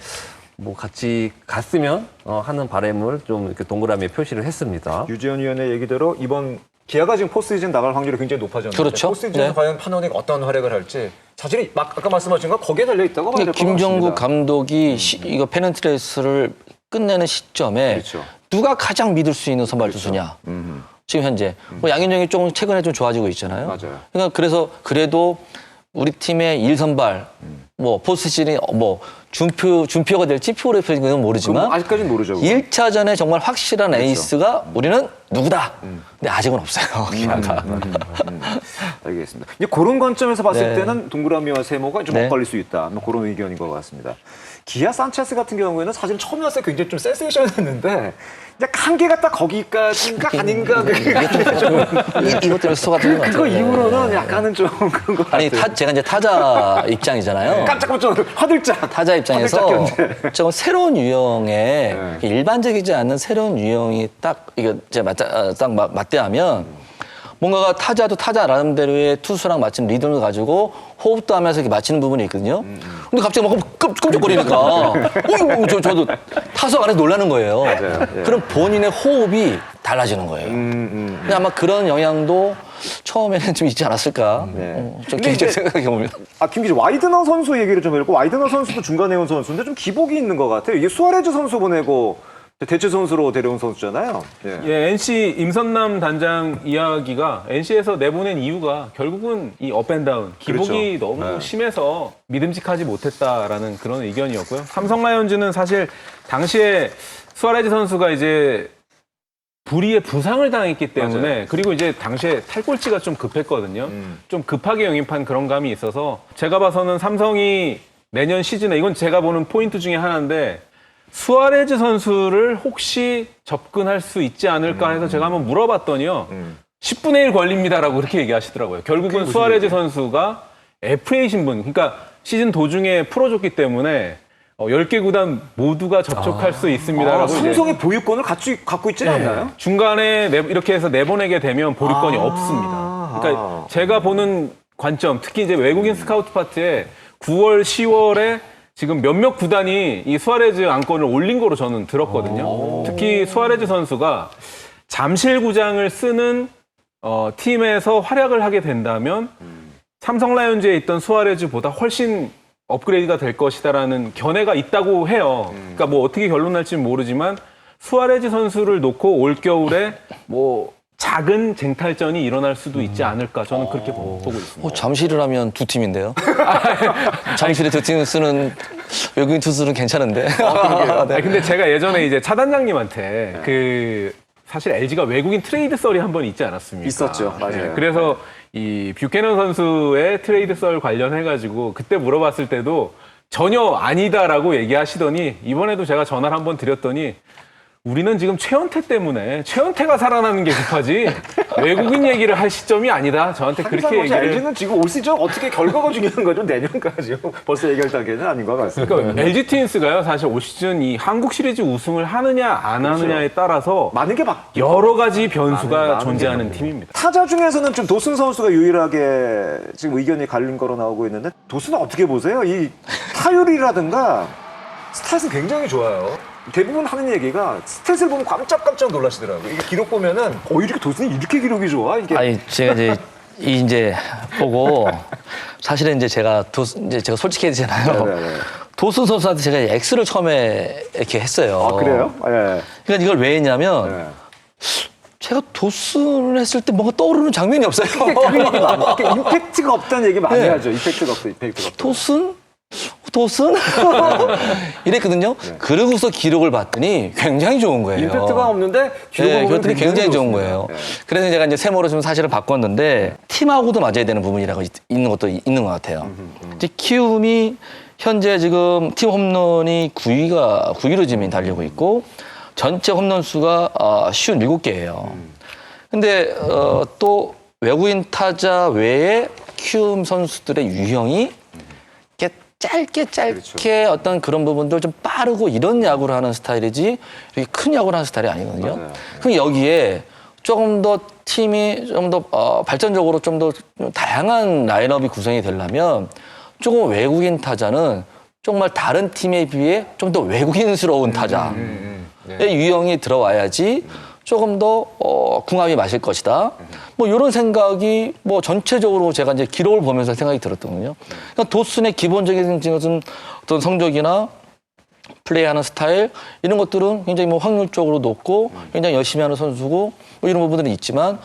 뭐 같이 갔으면 하는 바람을 좀 이렇게 동그라미에 표시를 했습니다. 유지현 위원의 얘기대로 이번 기아가 지금 포스트시즌 나갈 확률이 굉장히 높아졌는데 그렇죠. 포스트시즌에서 네. 과연 파노니가 어떤 활약을 할지 자신이 아까 말씀하신 거 거기에 달려 있다고 봐야 될 것 같습니다. 김정국 감독이 이거 페넌트레이스를 끝내는 시점에 그렇죠. 누가 가장 믿을 수 있는 선발 투수냐. 지금 현재 양현종이 조금 최근에 좀 좋아지고 있잖아요. 맞아요. 그러니까 그래서 그래도 우리 팀의 1선발 포스트시즌이 준표가 될지 프로레프는 모르지만 아직까지는 모르죠. 그거. 1차전에 정말 확실한 에이스가 우리는 누구다. 근데 아직은 없어요. 기아가. 알겠습니다. 이제 그런 관점에서 봤을 네. 때는 동그라미와 세모가 좀 네. 엇갈릴 수 있다. 뭐 그런 의견인 것 같습니다. 기아 산체스 같은 경우에는 사실 처음에 왔을 때 굉장히 좀 센세이션했는데 그냥 한계가 딱 거기까지인가 아닌가 이것 때문에 수가 되는 것 같아요. 그거 이후로는 약간은 좀 그런 것 같아요. 아니 제가 이제 타자 입장이잖아요. 깜짝깜짝 화들짝. 타자 입장에서 화들짝 견제. 좀 새로운 유형의 네. 일반적이지 않은 새로운 유형이 딱 이거 제가 딱 맞대하면 뭔가가 타자도 타자 나름대로의 투수랑 맞춘 리듬을 가지고 호흡도 하면서 이렇게 맞추는 부분이 있거든요. 근데 갑자기 막 끔찍거리니까 저도 타석 안에서 놀라는 거예요. 예. 그럼 본인의 호흡이 달라지는 거예요. 근데 아마 그런 영향도 처음에는 좀 있지 않았을까. 네. 좀 근데 개인적인 이제- 생각해봅니다. 김 기자, 와이드너 선수 얘기를 좀 해볼고, 와이드너 선수도 중간에 온 선수인데 좀 기복이 있는 것 같아요. 이게 수아레즈 선수 보내고 대체 선수로 데려온 선수잖아요. 예. 예, NC 임선남 단장 이야기가 NC에서 내보낸 이유가 결국은 이 업앤다운 기복이 그렇죠. 너무 심해서 믿음직하지 못했다라는 그런 의견이었고요. 삼성 라이온즈는 사실 당시에 수아레즈 선수가 이제 불의의 부상을 당했기 때문에 맞아요. 그리고 이제 당시에 탈꼴찌가 좀 급했거든요. 좀 급하게 영입한 그런 감이 있어서 제가 봐서는 삼성이 내년 시즌에 이건 제가 보는 포인트 중에 하나인데 수아레즈 선수를 혹시 접근할 수 있지 않을까 해서 제가 한번 물어봤더니요. 10분의 1 걸립니다라고 그렇게 얘기하시더라고요. 결국은 수아레즈 선수가 FA 신분, 그러니까 시즌 도중에 풀어줬기 때문에 10개 구단 모두가 접촉할 수 있습니다라고 이제 삼성의 보유권을 갖고 있지는 않나요? 중간에 이렇게 해서 내보내게 되면 보류권이 없습니다. 그러니까 제가 보는 관점, 특히 이제 외국인 스카우트 파트에 9월, 10월에 지금 몇몇 구단이 이 수아레즈 안건을 올린 거로 저는 들었거든요. 특히 수아레즈 선수가 잠실구장을 쓰는 팀에서 활약을 하게 된다면 삼성 라이온즈에 있던 수아레즈보다 훨씬 업그레이드가 될 것이다라는 견해가 있다고 해요. 그러니까 뭐 어떻게 결론 날지는 모르지만 수아레즈 선수를 놓고 올겨울에 뭐 작은 쟁탈전이 일어날 수도 있지 않을까 저는 그렇게 보고 있습니다. 잠실을 하면 두 팀인데요. 잠실에 두 팀 쓰는 외국인 투수는 괜찮은데. 아니, 근데 제가 예전에 이제 차 단장님한테 그 사실 LG가 외국인 트레이드 썰이 한 번 있지 않았습니까? 있었죠. 맞아요. 그래서 이 뷰캐넌 선수의 트레이드 썰 관련해가지고 그때 물어봤을 때도 전혀 아니다라고 얘기하시더니 이번에도 제가 전화를 한번 드렸더니 우리는 지금 최원태 때문에 최원태가 살아나는 게 급하지 외국인 얘기를 할 시점이 아니다. 저한테 그렇게 얘기를. LG는 지금 올 시즌 어떻게 결과가 중요한 거죠? 내년까지요. 벌써 얘기할 단계는 아닌 것 같습니다. 그러니까 LG 트윈스가요. 사실 올 시즌 이 한국 시리즈 우승을 하느냐 안 하느냐에 따라서 많은 게 여러 가지 변수가 많은 존재하는 게 팀입니다. 타자 중에서는 좀 도슨 선수가 유일하게 지금 의견이 갈린 거로 나오고 있는데 도슨은 어떻게 보세요? 이 타율이라든가 스탯은 굉장히 좋아요. 대부분 하는 얘기가 스탯을 보면 깜짝깜짝 놀라시더라고요. 이게 기록 보면은 이렇게 도슨이 이렇게 기록이 좋아? 이게 아니 제가 이제 보고 사실은 이제 제가 제가 솔직해야 되잖아요. 네네네. 도슨 선수한테 제가 X를 처음에 이렇게 했어요. 아, 그래요? 예. 그러니까 이걸 왜 했냐면 네. 제가 도슨을 했을 때 뭔가 떠오르는 장면이 없어요. 이게 임팩트가 없다는 얘기 많이 네. 하죠. 임팩트가 없다. 도슨? 이랬거든요. 그러고서 기록을 봤더니 굉장히 좋은 거예요. 임팩트가 없는데 기록을 네, 보면 그랬더니 굉장히 좋은 좋습니다. 거예요. 네. 그래서 제가 이제 세모로 좀 사실을 바꿨는데 팀하고도 맞아야 되는 부분이라고 있는 것도 있는 것 같아요. 이제 키움이 현재 지금 팀 홈런이 9위로 지금 달리고 있고 전체 홈런 수가 57개예요. 근데 또 외국인 타자 외에 키움 선수들의 유형이 이렇게 짧게 그렇죠. 어떤 그런 부분들 좀 빠르고 이런 야구를 하는 스타일이지 이렇게 큰 야구를 하는 스타일이 아니거든요. 맞아요. 그럼 여기에 조금 더 팀이 좀 더 발전적으로 좀 더 다양한 라인업이 구성이 되려면 조금 외국인 타자는 정말 다른 팀에 비해 좀 더 외국인스러운 타자의 유형이 들어와야지 조금 더 궁합이 맞을 것이다. 뭐 이런 생각이 뭐 전체적으로 제가 이제 기록을 보면서 생각이 들었거든요. 그러니까 도슨의 기본적인 어떤 성적이나 플레이하는 스타일 이런 것들은 굉장히 뭐 확률적으로 높고 굉장히 열심히 하는 선수고 뭐 이런 부분들은 있지만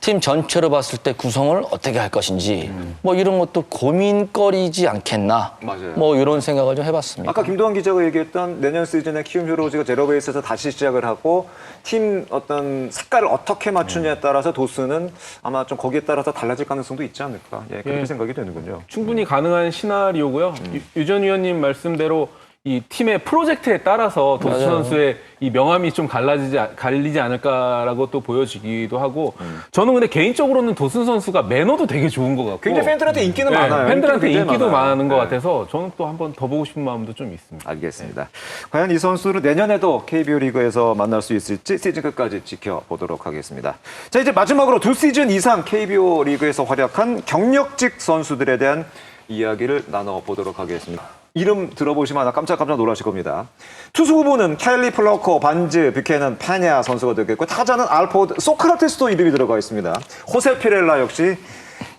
팀 전체로 봤을 때 구성을 어떻게 할 것인지 뭐 이런 것도 고민거리지 않겠나. 맞아요. 뭐 이런 생각을 좀 해봤습니다. 아까 김도환 기자가 얘기했던 내년 시즌에 키움 히어로즈가 제로베이스에서 다시 시작을 하고 팀 어떤 색깔을 어떻게 맞추냐에 따라서 도스는 아마 좀 거기에 따라서 달라질 가능성도 있지 않을까. 예, 그렇게 생각이 되는군요. 충분히 가능한 시나리오고요. 유 전 위원님 말씀대로 이 팀의 프로젝트에 따라서 도수 맞아요. 선수의 이 명암이 좀 갈리지 않을까라고 또 보여지기도 하고 저는 근데 개인적으로는 도순 선수가 매너도 되게 좋은 것 같고 굉장히 팬들한테 인기는 네, 많아요. 팬들한테 굉장히 인기도 많아요. 많은 것 네. 같아서 저는 또 한번 더 보고 싶은 마음도 좀 있습니다. 알겠습니다. 과연 이 선수를 내년에도 KBO 리그에서 만날 수 있을지 시즌 끝까지 지켜보도록 하겠습니다. 자, 이제 마지막으로 2시즌 이상 KBO 리그에서 활약한 경력직 선수들에 대한 이야기를 나눠보도록 하겠습니다. 이름 들어보시면 아마 깜짝깜짝 놀라실 겁니다. 투수 후보는 켈리 플러커, 반즈, 뷰캐넌, 파냐 선수가 되겠고 타자는 알포드, 소크라테스도 이름이 들어가 있습니다. 호세 피렐라 역시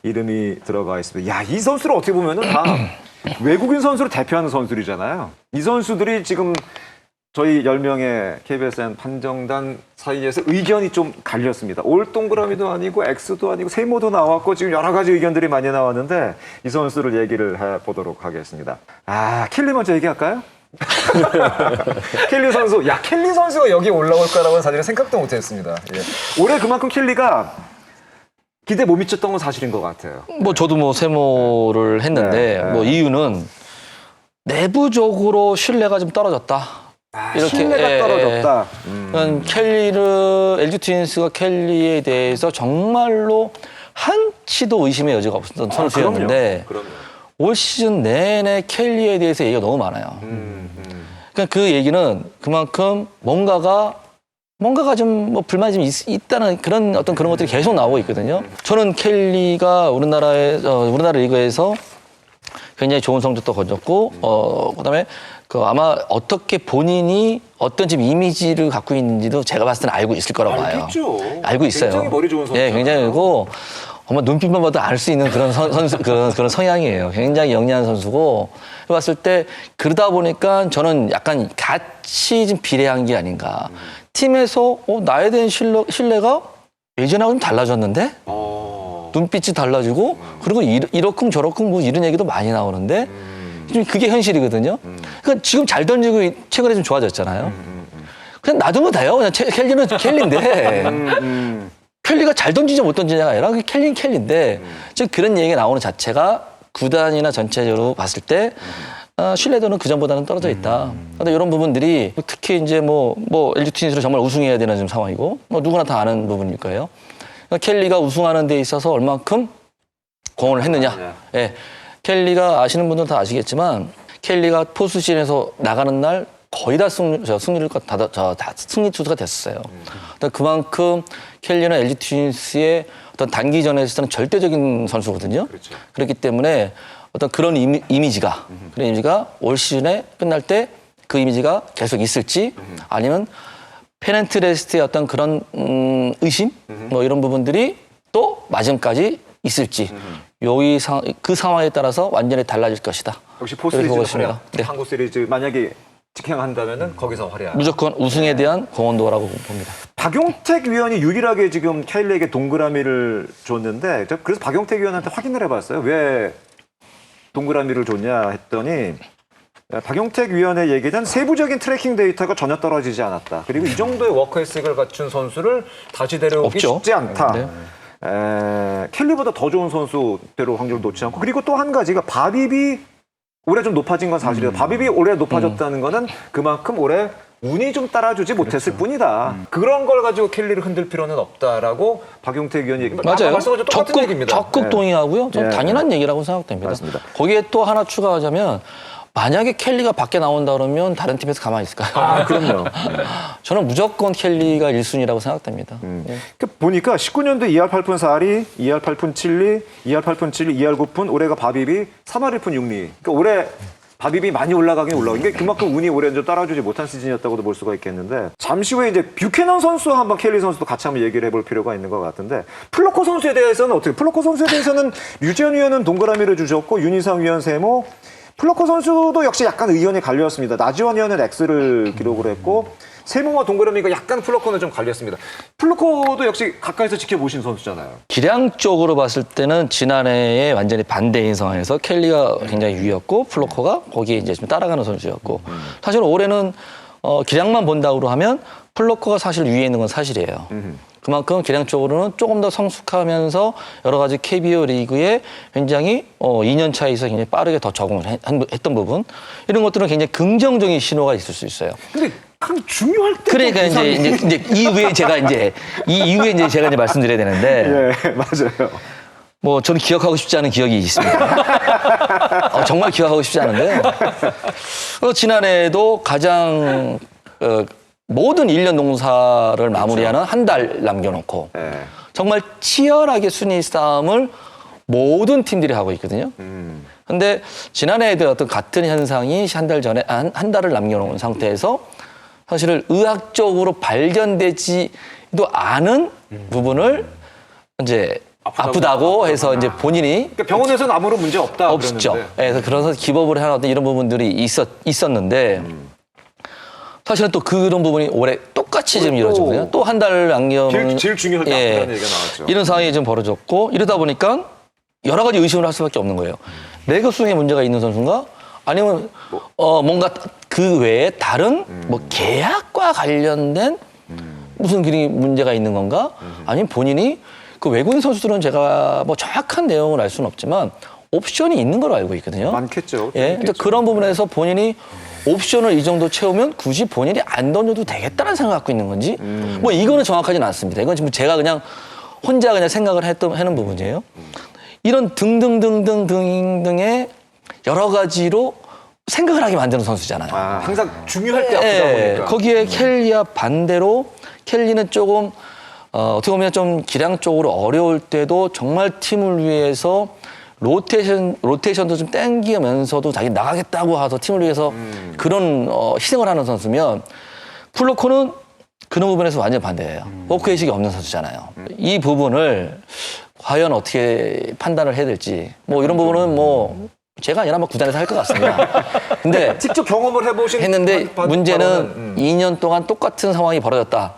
이름이 들어가 있습니다. 야, 이 선수를 어떻게 보면은 다 외국인 선수를 대표하는 선수들이잖아요. 이 선수들이 지금 저희 10명의 KBSN 판정단 사이에서 의견이 좀 갈렸습니다. 올 동그라미도 아니고 X도 아니고 세모도 나왔고 지금 여러 가지 의견들이 많이 나왔는데 이 선수를 얘기를 해보도록 하겠습니다. 아, 켈리 먼저 얘기할까요? 켈리 선수. 야, 켈리 선수가 여기 올라올 거라고는 사실은 생각도 못했습니다. 예. 올해 그만큼 켈리가 기대 못 미쳤던 건 사실인 것 같아요. 뭐 저도 뭐 세모를 했는데 네. 뭐 이유는 내부적으로 신뢰가 좀 떨어졌다. 신뢰가 예, 떨어졌다. 켈리를 LG 트윈스가 켈리에 대해서 정말로 한치도 의심의 여지가 없었던 선수였는데 그럼요. 올 시즌 내내 켈리에 대해서 얘기가 너무 많아요. 그러니까 그 얘기는 그만큼 뭔가가 좀 뭐 불만이 좀 있다는 그런 것들이 계속 나오고 있거든요. 저는 켈리가 우리나라 리그에서 굉장히 좋은 성적도 거뒀고, 그다음에 아마 어떻게 본인이 어떤 지금 이미지를 갖고 있는지도 제가 봤을 때는 알고 있을 거라고 봐요. 알겠죠. 알고 있어요. 굉장히 머리 좋은 선수. 예, 굉장히 그리고 아마 눈빛만 봐도 알 수 있는 그런 그런 성향이에요. 굉장히 영리한 선수고 봤을 때 그러다 보니까 저는 약간 같이 좀 비례한 게 아닌가. 팀에서 나에 대한 신뢰가 예전하고 좀 달라졌는데 눈빛이 달라지고 그리고 이러쿵 저러쿵 뭐 이런 얘기도 많이 나오는데 지금 그게 현실이거든요. 그러니까 지금 잘 던지고 최근에 좀 좋아졌잖아요. 그냥 놔두면 돼요. 그냥 켈리는 켈리인데 켈리가 잘 던지냐 못 던지냐가 아니라 켈리는 켈리인데 지금 그런 얘기가 나오는 자체가 구단이나 전체적으로 봤을 때 신뢰도는 그전보다는 떨어져 있다. 근데 이런 부분들이 특히 이제 뭐 LG 트윈스로 정말 우승해야 되는 지금 상황이고 뭐 누구나 다 아는 부분일 거예요. 그러니까 켈리가 우승하는 데 있어서 얼만큼 공헌을 했느냐. 예. kel리가 아시는 분들은 다 아시겠지만 켈리가 포스트시즌에서 나가는 날 거의 다 승리 투수가 됐었어요. 그만큼 켈리는 LG 트윈스의 어떤 단기전에서는 절대적인 선수거든요. 그렇죠. 그렇기 때문에 어떤 그런 이미지가 올 시즌에 끝날 때 그 이미지가 계속 있을지 아니면 페넌트레스트의 어떤 그런 의심 뭐 이런 부분들이 또 마지막까지 있을지 그 상황에 따라서 완전히 달라질 것이다. 역시 그렇게 보고 포스트시즌 있습니다. 활약. 네. 한국 시리즈 만약에 직행한다면은 거기서 활약. 무조건 우승에 대한 공헌도라고 봅니다. 박용택 위원이 유일하게 지금 켈리에게 동그라미를 줬는데 그래서 박용택 위원한테 확인을 해봤어요. 왜 동그라미를 줬냐 했더니 박용택 위원의 얘기는 세부적인 트래킹 데이터가 전혀 떨어지지 않았다. 그리고 이 정도의 워크에식을 갖춘 선수를 다시 데려오기 없죠. 쉽지 않다. 네. 켈리보다 더 좋은 선수대로 확률을 놓지 않고 그리고 또 한 가지가 바빕이 올해 좀 높아진 건 사실이에요. 바빕이 올해 높아졌다는 거는 그만큼 올해 운이 좀 따라주지 못했을 뿐이다. 그런 걸 가지고 켈리를 흔들 필요는 없다라고 박용택 위원이 얘기합니다. 맞아요. 말씀하신 똑같은 얘기입니다. 적극 네. 동의하고요. 좀 네. 당연한 얘기라고 생각됩니다. 맞습니다. 거기에 또 하나 추가하자면 만약에 켈리가 밖에 나온다 그러면 다른 팀에서 가만히 있을까요? 그럼요. 저는 무조건 켈리가 1순위라고 생각됩니다. 보니까 19년도 2할 8푼 4리, 2할 8푼 7리, 2할 8푼 7리, 2할 9푼, 올해가 바빕이 3할 1푼 6리. 그러니까 올해 바빕이 많이 올라가긴 올라간 게 그만큼 운이 올해 좀 따라주지 못한 시즌이었다고도 볼 수가 있겠는데 잠시 후에 이제 뷰캐넌 선수와 한번 켈리 선수도 같이 한번 얘기를 해볼 필요가 있는 것 같은데 플러커 선수에 대해서는 어떻게? 플러커 선수에 대해서는 류지현 위원은 동그라미를 주셨고 윤희상 위원 세모 플러커 선수도 역시 약간 의견이 갈렸습니다. 나지원 위원은 X를 기록을 했고 세모와 동그라미가 약간 플러커는 좀 갈렸습니다. 플러커도 역시 가까이서 지켜보신 선수잖아요. 기량적으로 봤을 때는 지난해에 완전히 반대인 상황에서 켈리가 굉장히 유리였고 플로커가 거기에 이제 좀 따라가는 선수였고 사실 올해는 기량만 본다고 하면 플로커가 사실 위에 있는 건 사실이에요. 그만큼 기량적으로는 조금 더 성숙하면서 여러 가지 KBO 리그에 굉장히 2년 차에서 굉장히 빠르게 더 적응을 했던 부분 이런 것들은 굉장히 긍정적인 신호가 있을 수 있어요. 근데 참 중요할 때 그러니까 이제 이후에 제가 이제 제가 이제 말씀드려야 되는데 예, 맞아요. 뭐 저는 기억하고 싶지 않은 기억이 있습니다. 정말 기억하고 싶지 않은데요. 지난해에도 가장 모든 1년 농사를 마무리하는 한 달 남겨놓고 예. 정말 치열하게 순위 싸움을 모든 팀들이 하고 있거든요. 근데 지난해에도 어떤 같은 현상이 한 달 전에 한 달을 남겨놓은 상태에서 사실은 의학적으로 발견되지도 않은 부분을 이제 아프다고 해서 이제 본인이 그러니까 병원에서는 아무런 문제 없다 없죠. 그랬는데. 그래서 기법을 해놨던 이런 부분들이 있었는데 사실은 또 그런 부분이 올해 똑같이 지금 이루어지거든요. 또 한 달 남겨놓은 제일 중요할 때 아프다는 얘기가 나왔죠. 이런 상황이 좀 벌어졌고 이러다 보니까 여러 가지 의심을 할 수밖에 없는 거예요. 내구성에 문제가 있는 선수인가? 아니면 뭔가 그 외에 다른 뭐 계약과 관련된 무슨 그런 문제가 있는 건가? 아니면 본인이 그 외국인 선수들은 제가 뭐 정확한 내용을 알 수는 없지만 옵션이 있는 걸로 알고 있거든요. 많겠죠. 예, 근데 그런 부분에서 본인이 옵션을 이 정도 채우면 굳이 본인이 안 던져도 되겠다는 생각을 갖고 있는 건지 뭐 이거는 정확하지는 않습니다. 이건 지금 제가 그냥 혼자 그냥 생각을 하는 부분이에요. 이런 등등의 여러 가지로 생각을 하게 만드는 선수잖아요. 항상 중요할 때 아프다 보니까. 거기에 켈리와 반대로 켈리는 조금 어떻게 보면 좀 기량적으로 어려울 때도 정말 팀을 위해서 로테이션도 좀 땡기면서도 자기 나가겠다고 해서 팀을 위해서 그런 희생을 하는 선수면 플로코는 그런 부분에서 완전 반대예요. 워크의식이 없는 선수잖아요. 이 부분을 과연 어떻게 판단을 해야 될지 뭐 이런 부분은 뭐 제가 아니라 뭐 구단에서 할 것 같습니다. 근데 직접 경험을 해보신 했는데 문제는 바로는, 2년 동안 똑같은 상황이 벌어졌다.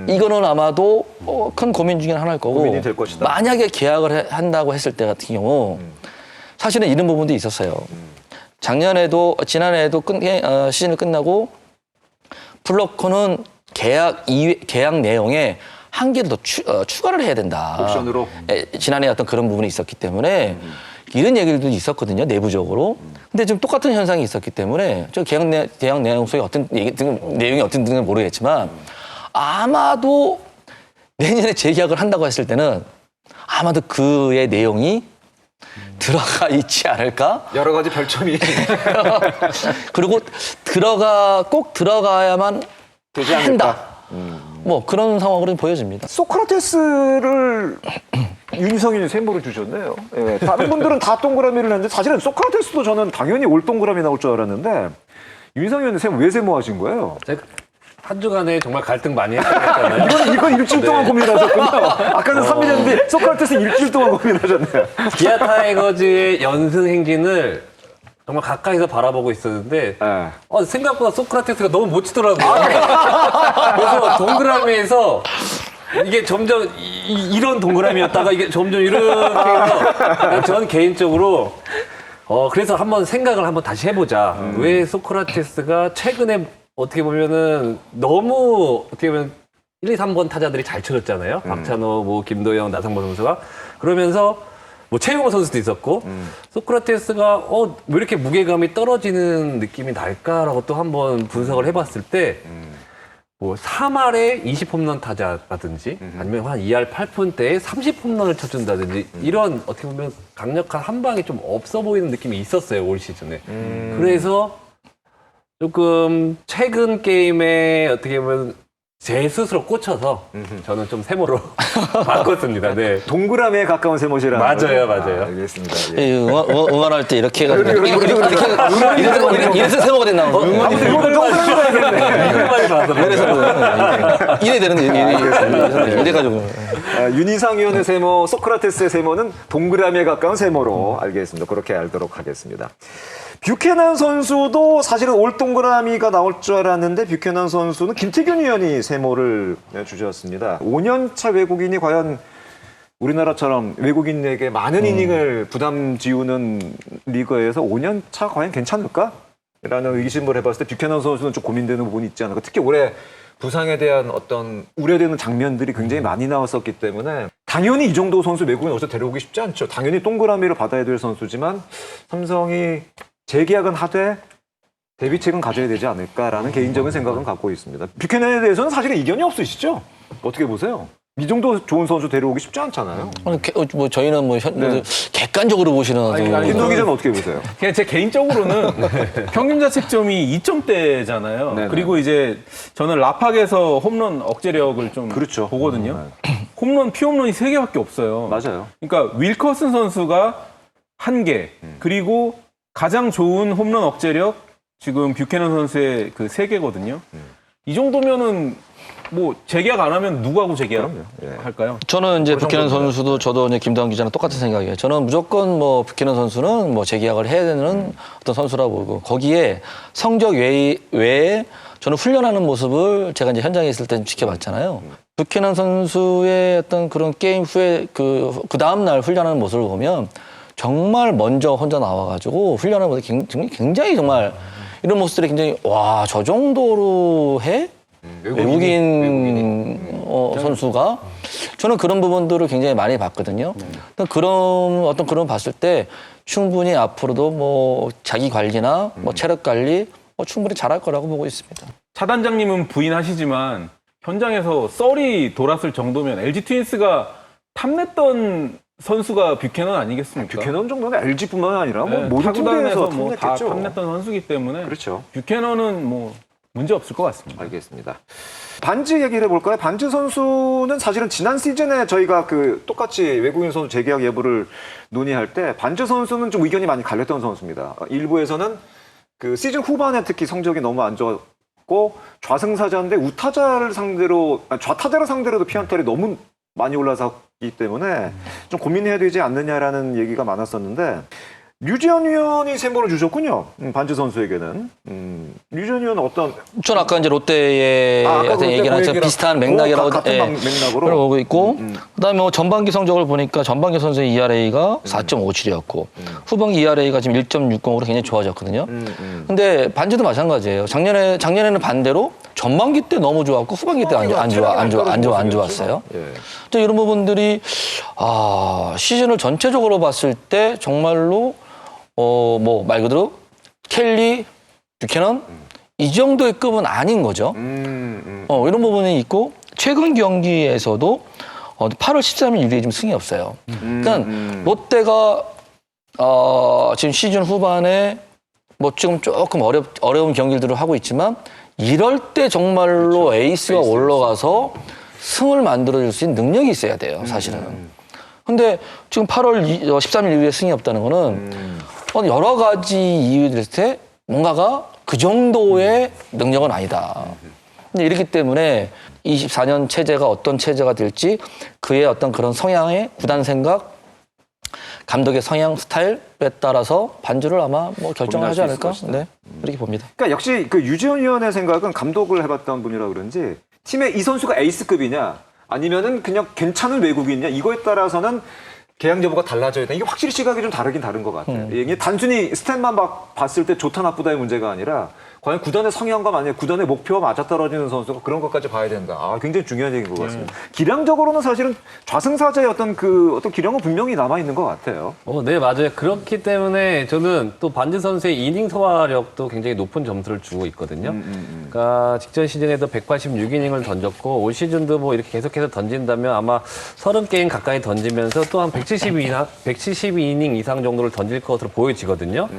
이거는 아마도 큰 고민 중에 하나일 거고 고민이 될 것이다. 만약에 계약을 한다고 했을 때 같은 경우 사실은 이런 부분도 있었어요. 지난해에도 시즌이 끝나고 플로코는 계약 내용에 한 개를 더 추가를 해야 된다. 옵션으로? 지난해 어떤 그런 부분이 있었기 때문에 이런 얘기들도 있었거든요, 내부적으로. 근데 지금 똑같은 현상이 있었기 때문에 저 계약 내용 속에 어떤 내용이 어떤 등은 모르겠지만 아마도 내년에 재계약을 한다고 했을 때는 아마도 그의 내용이 들어가 있지 않을까? 여러 가지 별점이 그리고 꼭 들어가야만 되지 한다. 않을까? 뭐 그런 상황으로 보여집니다. 소크라테스를 윤희성이 세모를 주셨네요. 예, 다른 분들은 다 동그라미를 했는데 사실은 소크라테스도 저는 당연히 올 동그라미 나올 줄 알았는데 윤희성 의원님 세모 왜 세모하신 거예요? 제가 한 주간에 정말 갈등 많이 했잖아요. 이건 일주일 동안 고민하셨군요. 아까는 3일이었는데 소크라테스 일주일 동안 고민하셨네요. 기아 타이거즈의 연승 행진을 정말 가까이서 바라보고 있었는데 예. 생각보다 소크라테스가 너무 못 치더라고요. 그래서 동그라미에서 이게 점점 이런 동그라미였다가 이게 점점 이렇게 해서 저는 개인적으로 그래서 한번 생각을 한번 다시 해보자. 왜 소크라테스가 최근에 어떻게 보면은 너무 어떻게 보면 1, 2, 3번 타자들이 잘 쳐줬잖아요. 박찬호, 뭐 김도영, 나성범 선수가. 그러면서 뭐 최용호 선수도 있었고 소크라테스가 왜 이렇게 무게감이 떨어지는 느낌이 날까라고 또 한번 분석을 해봤을 때 뭐 3할에 20홈런 타자라든지 아니면 한 2할 8푼대에 30홈런을 쳐준다든지 이런 어떻게 보면 강력한 한 방이 좀 없어 보이는 느낌이 있었어요 올 시즌에. 그래서 조금 최근 게임에 어떻게 보면 제 스스로 꽂혀서 저는 좀 세모로 바꿨습니다. 네. 동그라미에 가까운 세모시라는 맞아요, 거죠? 맞아요. 알겠습니다. 이 예. 응원할 때 이렇게 해가지고 이래서 세모가 됐나 보죠. 아무튼 이거는 동그라미가 이걸 많이 봐서 그래서 이래 되는 이래가지고 윤희상 의원의 세모, 소크라테스의 세모는 동그라미에 가까운 세모로 알겠습니다. 그렇게 알도록 하겠습니다. 뷰캐넌 선수도 사실은 올 동그라미가 나올 줄 알았는데 뷰캐넌 선수는 김태균 의원이 세모를 주셨습니다. 5년차 외국인이 과연 우리나라처럼 외국인에게 많은 이닝을 부담 지우는 리그에서 5년차 과연 괜찮을까? 라는 의심을 해봤을 때 뷰캐넌 선수는 좀 고민되는 부분이 있지 않을까. 특히 올해 부상에 대한 어떤 우려되는 장면들이 굉장히 많이 나왔었기 때문에 당연히 이 정도 선수 외국인 어디서 데려오기 쉽지 않죠. 당연히 동그라미를 받아야 될 선수지만 삼성이 재계약은 하되 대비책은 가져야 되지 않을까라는 개인적인 생각은 갖고 있습니다. 뷰캐넌에 대해서는 사실은 이견이 없으시죠? 어떻게 보세요? 이 정도 좋은 선수 데려오기 쉽지 않잖아요. 뭐 저희는 뭐 객관적으로 보시는 김동 기자는 어떻게 보세요? 그냥 제 개인적으로는 평균 자책점이 2점대잖아요. 네네. 그리고 이제 저는 라팍에서 홈런 억제력을 좀 그렇죠. 보거든요. 홈런, 피홈런이 3개밖에 없어요. 맞아요. 그러니까 윌커슨 선수가 1개, 그리고 가장 좋은 홈런 억제력 지금 뷰캐넌 선수의 그 3개거든요. 이 정도면은 뭐 재계약 안 하면 누구하고 재계약 할까요? 저는 이제 뷰캐넌 선수도 저도 이제 김도환 기자랑 똑같은 생각이에요. 저는 무조건 뭐 뷰캐넌 선수는 뭐 재계약을 해야 되는 어떤 선수라고 보고 거기에 성적 외에 저는 훈련하는 모습을 제가 이제 현장에 있을 때 좀 지켜봤잖아요. 뷰캐넌 선수의 어떤 그런 게임 후에 그 다음 날 훈련하는 모습을 보면 정말 먼저 혼자 나와가지고 훈련하는 모습이 굉장히 정말 이런 모습들이 굉장히 와, 저 정도로 해? 외국인 선수가 저는 그런 부분들을 굉장히 많이 봤거든요. 그런 어떤 그런 거 봤을 때 충분히 앞으로도 뭐 자기 관리나 뭐 체력 관리 뭐 충분히 잘할 거라고 보고 있습니다. 차단장님은 부인하시지만 현장에서 썰이 돌았을 정도면 LG 트윈스가 탐냈던 선수가 뷰캐넌 아니겠습니까? 뷰캐넌 정도는 LG뿐만 아니라 뭐 네, 모든 타구단에서 팀에서 뭐 다 탐냈겠죠. 탐냈던 선수기 때문에 그렇죠. 뷰캐넌은 뭐 문제 없을 것 같습니다. 알겠습니다. 반지 얘기를 해볼까요? 반지 선수는 사실은 지난 시즌에 저희가 그 똑같이 외국인 선수 재계약 여부를 논의할 때 반지 선수는 좀 의견이 많이 갈렸던 선수입니다. 일부에서는 그 시즌 후반에 특히 성적이 너무 안 좋았고 좌승사자인데 우타자를 상대로 좌타자를 상대로도 피안탈이 너무 많이 올라섰기 때문에 좀 고민해야 되지 않느냐라는 얘기가 많았었는데 류지현 위원이 셈보를 주셨군요. 반지 선수에게는. 류지현 위원은 어떤 전 아까 이제 롯데의 아까 어떤 얘기랑 좀 비슷한 맥락이라고 같은 맥락으로 보고 있고 그다음에 뭐 전반기 성적을 보니까 전반기 선수의 ERA가 4.57이었고 후반기 ERA가 지금 1.60으로 굉장히 좋아졌거든요. 근데 반지도 마찬가지예요. 작년에는 반대로 전반기 때 너무 좋았고 후반기 때 안 좋았어요. 예. 또 이런 부분들이 시즌을 전체적으로 봤을 때 정말로 뭐 말 그대로 켈리, 뷰캐넌 이 정도의 급은 아닌 거죠. 이런 부분이 있고 최근 경기에서도 8월 13일 이후에 지금 승이 없어요. 그러니까 롯데가 지금 시즌 후반에 뭐 지금 조금 어려운 경기들을 하고 있지만 이럴 때 정말로 에이스가 올라가서 승을 만들어줄 수 있는 능력이 있어야 돼요, 사실은. 근데 지금 8월 13일 이후에 승이 없다는 거는 여러 가지 이유들 때 뭔가가 그 정도의 능력은 아니다. 근데 이렇기 때문에 24년 체제가 어떤 체제가 될지 그의 어떤 그런 성향의 구단 생각, 감독의 성향, 스타일에 따라서 반주를 아마 뭐 결정을 하지 않을까? 네, 그렇게 봅니다. 그러니까 역시 그 유지현 위원의 생각은 감독을 해봤던 분이라 그런지 팀에 이 선수가 에이스급이냐 아니면은 그냥 괜찮은 외국인이냐 이거에 따라서는 계약 여부가 달라져야 돼. 이게 확실히 시각이 좀 다르긴 다른 것 같아요. 이게 단순히 스탯만 봤을 때 좋다 나쁘다의 문제가 아니라 과연 구단의 성향과 만약 구단의 목표와 맞아떨어지는 선수가 그런 것까지 봐야 된다. 굉장히 중요한 얘기인 것 같습니다. 기량적으로는 사실은 좌승사자의 어떤 기량은 분명히 남아 있는 것 같아요. 네, 맞아요. 그렇기 때문에 저는 또 반지 선수의 이닝 소화력도 굉장히 높은 점수를 주고 있거든요. 그러니까 직전 시즌에도 186이닝을 던졌고 올 시즌도 뭐 이렇게 계속해서 던진다면 아마 30게임 가까이 던지면서 또 한 172이닝 이상 정도를 던질 것으로 보여지거든요.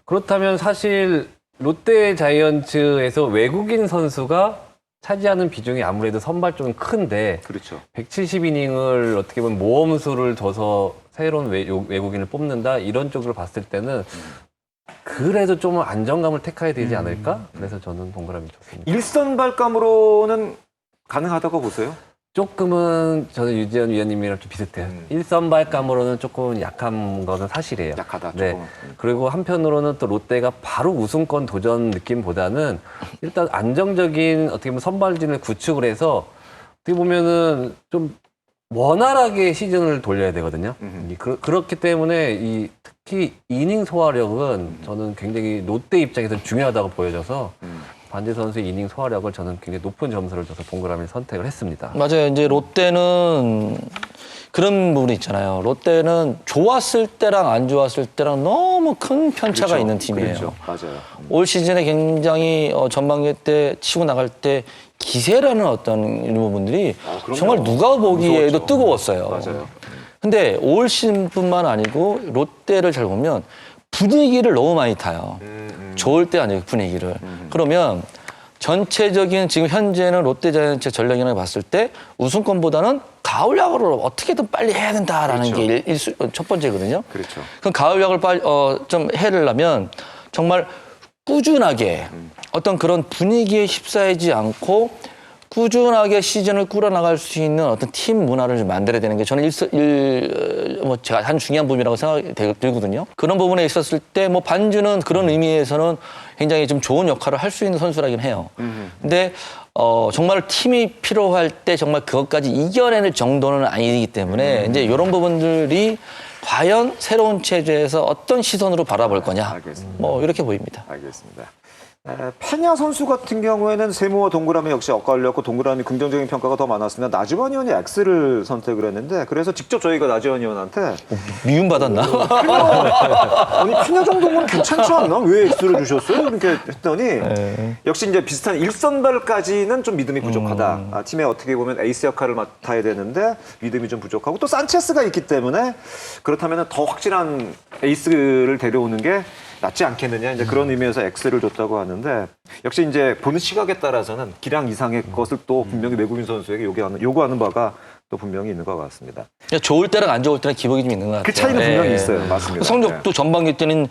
그렇다면 사실 롯데 자이언츠에서 외국인 선수가 차지하는 비중이 아무래도 선발 쪽은 큰데 그렇죠. 170이닝을 어떻게 보면 모험수를 둬서 새로운 외국인을 뽑는다 이런 쪽으로 봤을 때는 그래도 좀 안정감을 택해야 되지 않을까? 그래서 저는 동그라미 줬습니다. 일선 발감으로는 가능하다고 보세요? 조금은 저는 유지현 위원님이랑 좀 비슷해요. 일선 발감으로는 조금 약한 것은 사실이에요. 약하다, 네. 조금. 그리고 한편으로는 또 롯데가 바로 우승권 도전 느낌보다는 일단 안정적인 어떻게 보면 선발진을 구축을 해서 어떻게 보면은 좀 원활하게 시즌을 돌려야 되거든요. 그렇기 때문에 특히 이닝 소화력은 저는 굉장히 롯데 입장에서 중요하다고 보여져서 반지 선수의 이닝 소화력을 저는 굉장히 높은 점수를 줘서 동그라미 선택을 했습니다. 맞아요. 이제 롯데는 그런 부분이 있잖아요. 롯데는 좋았을 때랑 안 좋았을 때랑 너무 큰 편차가 그렇죠. 있는 팀이에요. 그렇죠. 맞아요. 올 시즌에 굉장히 전반기 때 치고 나갈 때 기세라는 어떤 이런 부분들이 그럼요. 정말 누가 보기에도 무서웠죠. 뜨거웠어요. 맞아요. 근데 올 시즌뿐만 아니고 롯데를 잘 보면 분위기를 너무 많이 타요. 좋을 때 아니에요, 분위기를. 그러면 전체적인 지금 현재는 롯데자이언츠 전력이라고 봤을 때 우승권보다는 가을 야구를 어떻게든 빨리 해야 된다라는 그렇죠. 게 첫 번째거든요. 그렇죠. 그럼 가을 야구를 빨리 좀 해내려면 정말 꾸준하게 어떤 그런 분위기에 휩싸이지 않고 꾸준하게 시즌을 꾸려나갈 수 있는 어떤 팀 문화를 좀 만들어야 되는 게 저는 제가 한 중요한 부분이라고 생각이 들거든요. 그런 부분에 있었을 때 뭐 반주는 그런 의미에서는 굉장히 좀 좋은 역할을 할 수 있는 선수라긴 해요. 근데 정말 팀이 필요할 때 정말 그것까지 이겨내는 정도는 아니기 때문에 이제 이런 부분들이 과연 새로운 체제에서 어떤 시선으로 바라볼 거냐. 알겠습니다. 뭐 이렇게 보입니다. 알겠습니다. 페냐 선수 같은 경우에는 세모와 동그라미 역시 엇갈렸고 동그라미 긍정적인 평가가 더 많았습니다. 나지완 의원이 X를 선택을 했는데 그래서 직접 저희가 나지완 의원한테 미움 받았나? 아니 페냐 정도면 괜찮지 않나? 왜 X를 주셨어요? 이렇게 했더니 역시 이제 비슷한 일선발까지는 좀 믿음이 부족하다. 팀에 어떻게 보면 에이스 역할을 맡아야 되는데 믿음이 좀 부족하고 또 산체스가 있기 때문에 그렇다면 더 확실한 에이스를 데려오는 게 낫지 않겠느냐 이제 그런 의미에서 X를 줬다고 하는데 역시 이제 보는 시각에 따라서는 기량 이상의 것을 또 분명히 외국인 선수에게 요구하는 바가 또 분명히 있는 것 같습니다. 좋을 때랑 안 좋을 때랑 기복이 좀 있는 것 같아요. 그 차이는 분명히 예. 있어요. 맞습니다. 성적도 전반기 때는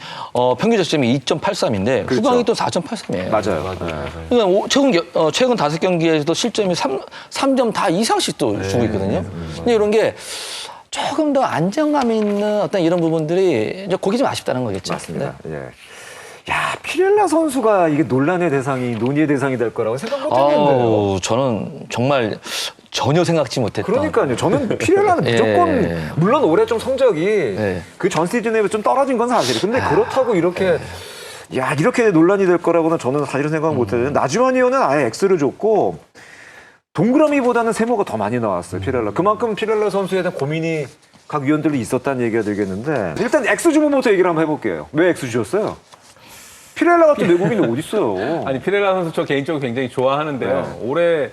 평균 자책점이 2.83인데 그렇죠. 후반기 또 4.83이에요. 맞아요. 그러니까 최근 5경기에서도 실점이 3점 다 이상씩 또 주고 있거든요. 근데 이런 게 조금 더 안정감 있는 어떤 이런 부분들이 이제 그게 좀 아쉽다는 거겠죠. 맞습니다. 예. 야, 피렐라 선수가 이게 논의의 대상이 될 거라고 생각 못 했는데요. 아우, 저는 정말 전혀 생각지 못했던. 그러니까요. 저는 피렐라는 무조건 예. 물론 올해 좀 성적이 예. 그 전 시즌에 좀 떨어진 건 사실이에요. 근데 그렇다고 이렇게 이렇게 논란이 될 거라고는 저는 사실은 생각 못 했는데 나지완 의원은 아예 X를 줬고 동그라미보다는 세모가 더 많이 나왔어요. 피렐라. 그만큼 피렐라 선수에 대한 고민이 각 위원들이 있었다는 얘기가 되겠는데 일단 X 주문부터 얘기를 한번 해볼게요. 왜 X 주셨어요? 피렐라 같은 외국인이 어디 있어요? 아니 피렐라 선수 저 개인적으로 굉장히 좋아하는데요. 올해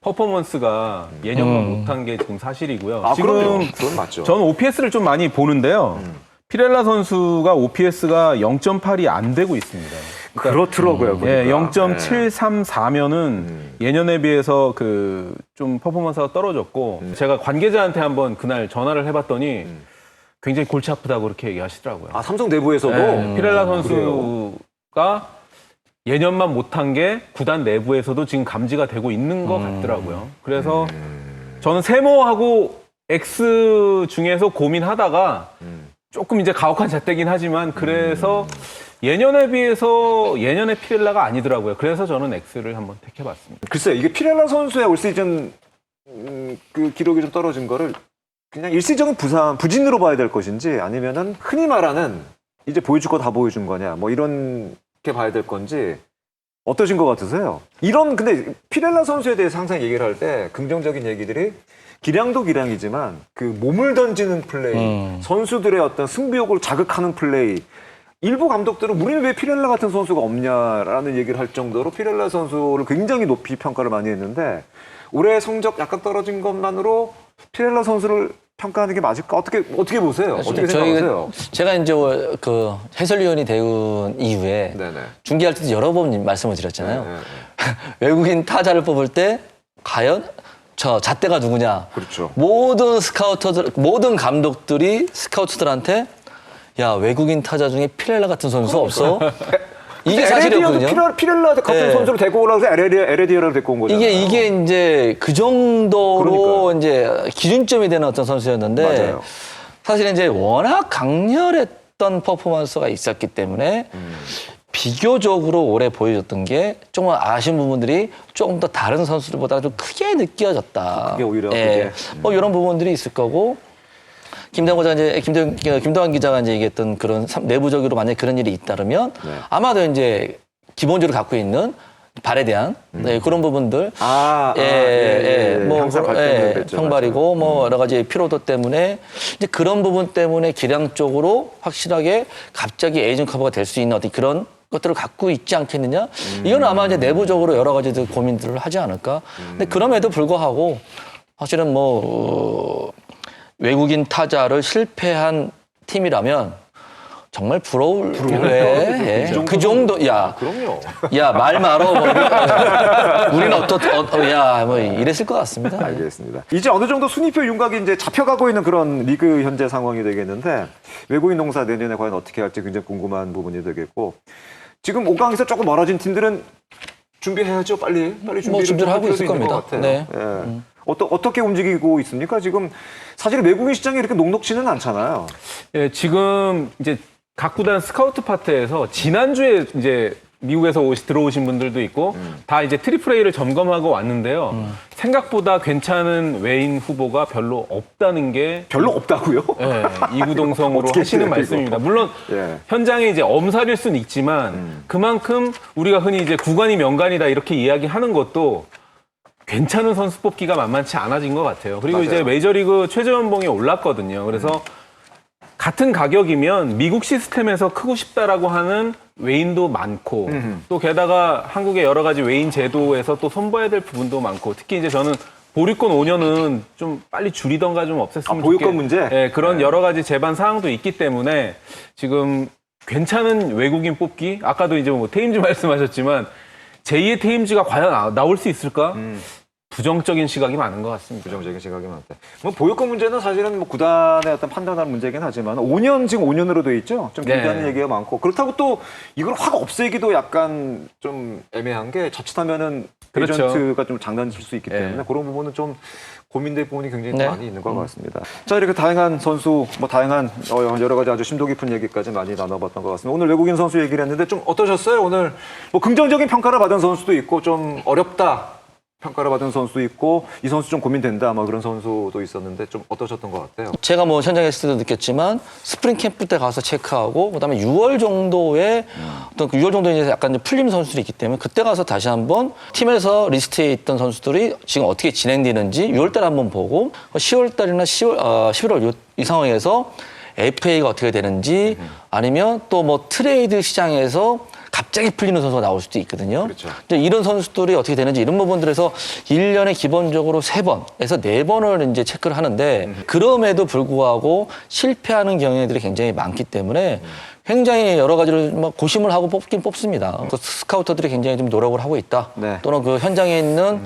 퍼포먼스가 예년만 못한 게 지금 사실이고요. 그럼요. 지금 그건 맞죠. 저는 OPS를 좀 많이 보는데요. 피렐라 선수가 OPS가 0.8이 안 되고 있습니다. 그렇더라고요. 예, 보니까. 0.734면은 예년에 비해서 그 좀 퍼포먼스가 떨어졌고 제가 관계자한테 한번 그날 전화를 해봤더니 굉장히 골치 아프다고 그렇게 얘기하시더라고요. 아, 삼성 내부에서도 피렐라 그래요. 선수가 예년만 못한 게 구단 내부에서도 지금 감지가 되고 있는 것 같더라고요. 그래서 저는 세모하고 X 중에서 고민하다가 조금 이제 가혹한 잣대긴 하지만 그래서 예년에 비해서 예년의 피렐라가 아니더라고요. 그래서 저는 X를 한번 택해봤습니다. 글쎄요, 이게 피렐라 선수의 올 시즌 그 기록이 좀 떨어진 거를 그냥 일시적인 부진으로 봐야 될 것인지 아니면은 흔히 말하는 이제 보여줄 거 다 보여준 거냐 뭐 이렇게 봐야 될 건지 어떠신 것 같으세요? 근데 피렐라 선수에 대해서 항상 얘기를 할 때 긍정적인 얘기들이 기량도 기량이지만 그 몸을 던지는 플레이, 선수들의 어떤 승부욕을 자극하는 플레이. 일부 감독들은 우리는 왜 피렐라 같은 선수가 없냐라는 얘기를 할 정도로 피렐라 선수를 굉장히 높이 평가를 많이 했는데 올해 성적 약간 떨어진 것만으로 피렐라 선수를 평가하는 게 맞을까? 어떻게 보세요? 어떻게 생각하세요? 제가 이제 그 해설위원이 되은 이후에 네네. 중계할 때도 여러 번 말씀을 드렸잖아요. 네. 외국인 타자를 뽑을 때 과연 저 잣대가 누구냐? 그렇죠. 모든 감독들이 스카우트들한테 야, 외국인 타자 중에 피렐라 같은 선수 없어? 이게 사실이었거든요. 피렐라 같은 네. 선수를 데리고 오라고 해서 에레디아를 데리고 온 거잖아요. 이게 이제 그 정도로 그러니까요. 이제 기준점이 되는 어떤 선수였는데 맞아요. 사실은 이제 워낙 강렬했던 퍼포먼스가 있었기 때문에 비교적으로 올해 보여줬던 게 조금 아쉬운 부분들이 조금 더 다른 선수들보다 좀 크게 느껴졌다. 그게 오히려 예. 뭐 이런 부분들이 있을 거고. 김동완 기자가 이제 얘기했던 그런 내부적으로 만약 그런 일이 잇따르면 네. 아마도 이제 기본적으로 갖고 있는 발에 대한 네, 그런 부분들 항상 발전을 그랬죠. 평발이고 뭐 여러 가지 피로도 때문에 이제 그런 부분 때문에 기량적으로 확실하게 갑자기 에이징 커버가 될 수 있는 어떤 그런 것들을 갖고 있지 않겠느냐? 이건 아마 이제 내부적으로 여러 가지들 고민들을 하지 않을까? 근데 그럼에도 불구하고 사실은 외국인 타자를 실패한 팀이라면 정말 부러울 왜? 그 정도, 야. 그럼요. 야, 말 말어. 우리는 야, 뭐, 이랬을 것 같습니다. 알겠습니다. 이제 어느 정도 순위표 윤곽이 이제 잡혀가고 있는 그런 리그 현재 상황이 되겠는데, 외국인 농사 내년에 과연 어떻게 할지 굉장히 궁금한 부분이 되겠고, 지금 5강에서 조금 멀어진 팀들은 준비해야죠. 빨리 준비를 하고 있을 겁니다. 네. 예. 어떻게 움직이고 있습니까? 지금 사실 외국인 시장이 이렇게 녹록지는 않잖아요. 예, 지금 이제 각 구단 스카우트 파트에서 지난주에 이제 미국에서 들어오신 분들도 있고 다 이제 트리플 A를 점검하고 왔는데요. 생각보다 괜찮은 외인 후보가 별로 없다는 게 별로 없다고요? 예, 이구동성으로 어떻게 하시는 해요, 말씀입니다. 물론 예. 현장에 이제 엄살일 수는 있지만 그만큼 우리가 흔히 이제 구관이 명관이다 이렇게 이야기하는 것도 괜찮은 선수 뽑기가 만만치 않아진 것 같아요. 그리고 맞아요. 이제 메이저리그 최저연봉이 올랐거든요. 그래서 같은 가격이면 미국 시스템에서 크고 싶다라고 하는 외인도 많고 또 게다가 한국의 여러 가지 외인 제도에서 또 손봐야 될 부분도 많고 특히 이제 저는 보류권 5년은 좀 빨리 줄이던가 좀 없앴으면 보유권 문제? 예, 그런 여러 가지 제반 사항도 있기 때문에 지금 괜찮은 외국인 뽑기 아까도 이제 뭐 테임즈 말씀하셨지만 제2의 테임즈가 과연 나올 수 있을까? 부정적인 시각이 많은 것 같습니다. 부정적인 생각이 많다. 뭐 보유권 문제는 사실은 뭐 구단의 어떤 판단하는 문제긴 하지만 5년 지금 5년으로 돼 있죠. 좀 굉장히 네. 얘기가 많고 그렇다고 또 이걸 확 없애기도 약간 좀 애매한 게 자칫하면은 그렇죠. 에이전트가 좀 장난칠 수 있기 때문에 네. 그런 부분은 좀 고민될 부분이 굉장히 네. 많이 있는 것 같습니다. 자 이렇게 다양한 선수, 뭐 다양한 여러 가지 아주 심도 깊은 얘기까지 많이 나눠봤던 것 같습니다. 오늘 외국인 선수 얘기를 했는데 좀 어떠셨어요? 오늘 뭐 긍정적인 평가를 받은 선수도 있고 좀 어렵다. 평가를 받은 선수도 있고 이 선수 좀 고민된다 뭐 그런 선수도 있었는데 좀 어떠셨던 것 같아요? 제가 뭐 현장에 있을 때도 느꼈지만 스프링 캠프 때 가서 체크하고 그다음에 6월 정도에 어떤 6월 정도에 이제 약간 풀림 선수들이 있기 때문에 그때 가서 다시 한번 팀에서 리스트에 있던 선수들이 지금 어떻게 진행되는지 6월 달에 한번 보고 10월 달이나 11월 이 상황에서 FA가 어떻게 되는지 아니면 또 뭐 트레이드 시장에서 갑자기 풀리는 선수가 나올 수도 있거든요. 그렇죠. 이제 이런 선수들이 어떻게 되는지 이런 부분들에서 1년에 기본적으로 3번에서 4번을 이제 체크를 하는데 그럼에도 불구하고 실패하는 경우들이 굉장히 많기 때문에 굉장히 여러 가지를 막 고심을 하고 뽑긴 뽑습니다. 또 스카우터들이 굉장히 좀 노력을 하고 있다. 네. 또는 그 현장에 있는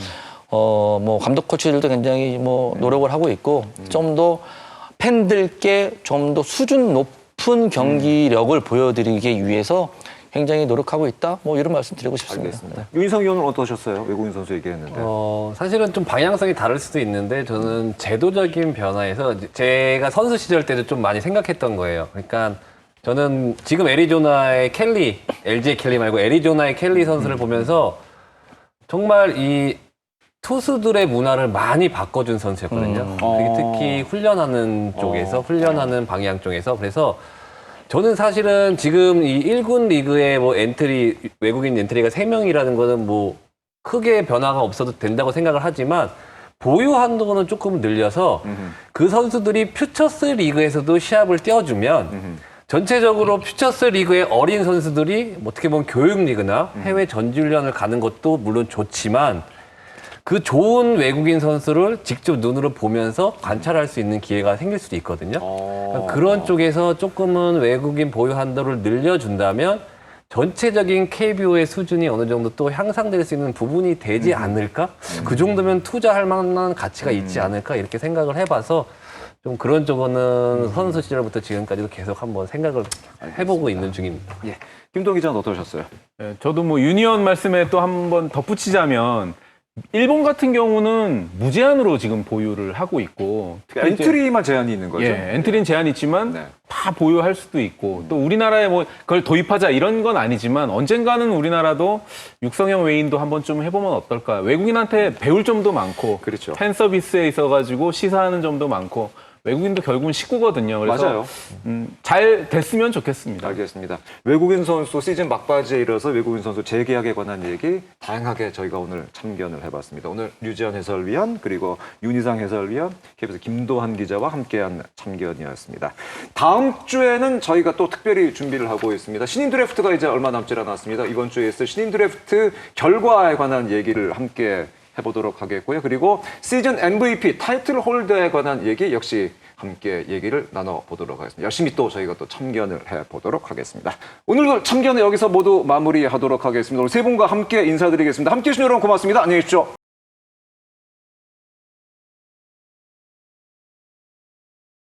뭐 감독 코치들도 굉장히 뭐 노력을 하고 있고 좀 더 팬들께 좀 더 수준 높은 경기력을 보여드리기 위해서 굉장히 노력하고 있다. 뭐 이런 말씀 드리고 싶습니다. 알겠습니다. 윤희성 의원은 어떠셨어요? 외국인 선수 얘기했는데. 사실은 좀 방향성이 다를 수도 있는데 저는 제도적인 변화에서 제가 선수 시절 때도 좀 많이 생각했던 거예요. 그러니까 저는 지금 애리조나의 켈리, LG의 켈리 말고 애리조나의 켈리 선수를 보면서 정말 이 투수들의 문화를 많이 바꿔준 선수였거든요. 그게 특히 훈련하는 쪽에서, 훈련하는 방향 쪽에서. 그래서 저는 사실은 지금 이 1군 리그의 뭐 외국인 엔트리가 3명이라는 거는 뭐 크게 변화가 없어도 된다고 생각을 하지만 보유 한도는 조금 늘려서 그 선수들이 퓨처스 리그에서도 시합을 띄워주면 전체적으로 퓨처스 리그의 어린 선수들이 어떻게 보면 교육 리그나 해외 전지훈련을 가는 것도 물론 좋지만 그 좋은 외국인 선수를 직접 눈으로 보면서 관찰할 수 있는 기회가 생길 수도 있거든요. 그러니까 그런 쪽에서 조금은 외국인 보유 한도를 늘려준다면 전체적인 KBO의 수준이 어느 정도 또 향상될 수 있는 부분이 되지 않을까? 그 정도면 투자할 만한 가치가 있지 않을까? 이렇게 생각을 해봐서 좀 그런 쪽은 선수 시절부터 지금까지도 계속 한번 생각을 해보고 있는 중입니다. 예. 김동 기자는 어떠셨어요? 예, 저도 뭐 유니언 말씀에 또 한번 덧붙이자면 일본 같은 경우는 무제한으로 지금 보유를 하고 있고 엔트리만 제한이 있는 거죠? 예, 엔트리는 제한이 있지만 네. 다 보유할 수도 있고 또 우리나라에 뭐 그걸 도입하자 이런 건 아니지만 언젠가는 우리나라도 육성형 외인도 한번 좀 해보면 어떨까. 외국인한테 배울 점도 많고 그렇죠. 팬 서비스에 있어가지고 시사하는 점도 많고 외국인도 결국은 식구거든요. 그래서 맞아요. 잘 됐으면 좋겠습니다. 알겠습니다. 외국인 선수 시즌 막바지에 이르러서 외국인 선수 재계약에 관한 얘기 다양하게 저희가 오늘 참견을 해봤습니다. 오늘 류지연 해설위원 그리고 윤희상 해설위원, KBS 김도한 기자와 함께한 참견이었습니다. 다음 주에는 저희가 또 특별히 준비를 하고 있습니다. 신인 드래프트가 이제 얼마 남지 않았습니다. 이번 주에 있을 신인 드래프트 결과에 관한 얘기를 함께 해보도록 하겠고요. 그리고 시즌 MVP 타이틀 홀더에 관한 얘기 역시 함께 얘기를 나눠보도록 하겠습니다. 열심히 또 저희가 또 참견을 해보도록 하겠습니다. 오늘도 참견은 여기서 모두 마무리하도록 하겠습니다. 오늘 세 분과 함께 인사드리겠습니다. 함께해 주신 여러분 고맙습니다. 안녕히 계십시오.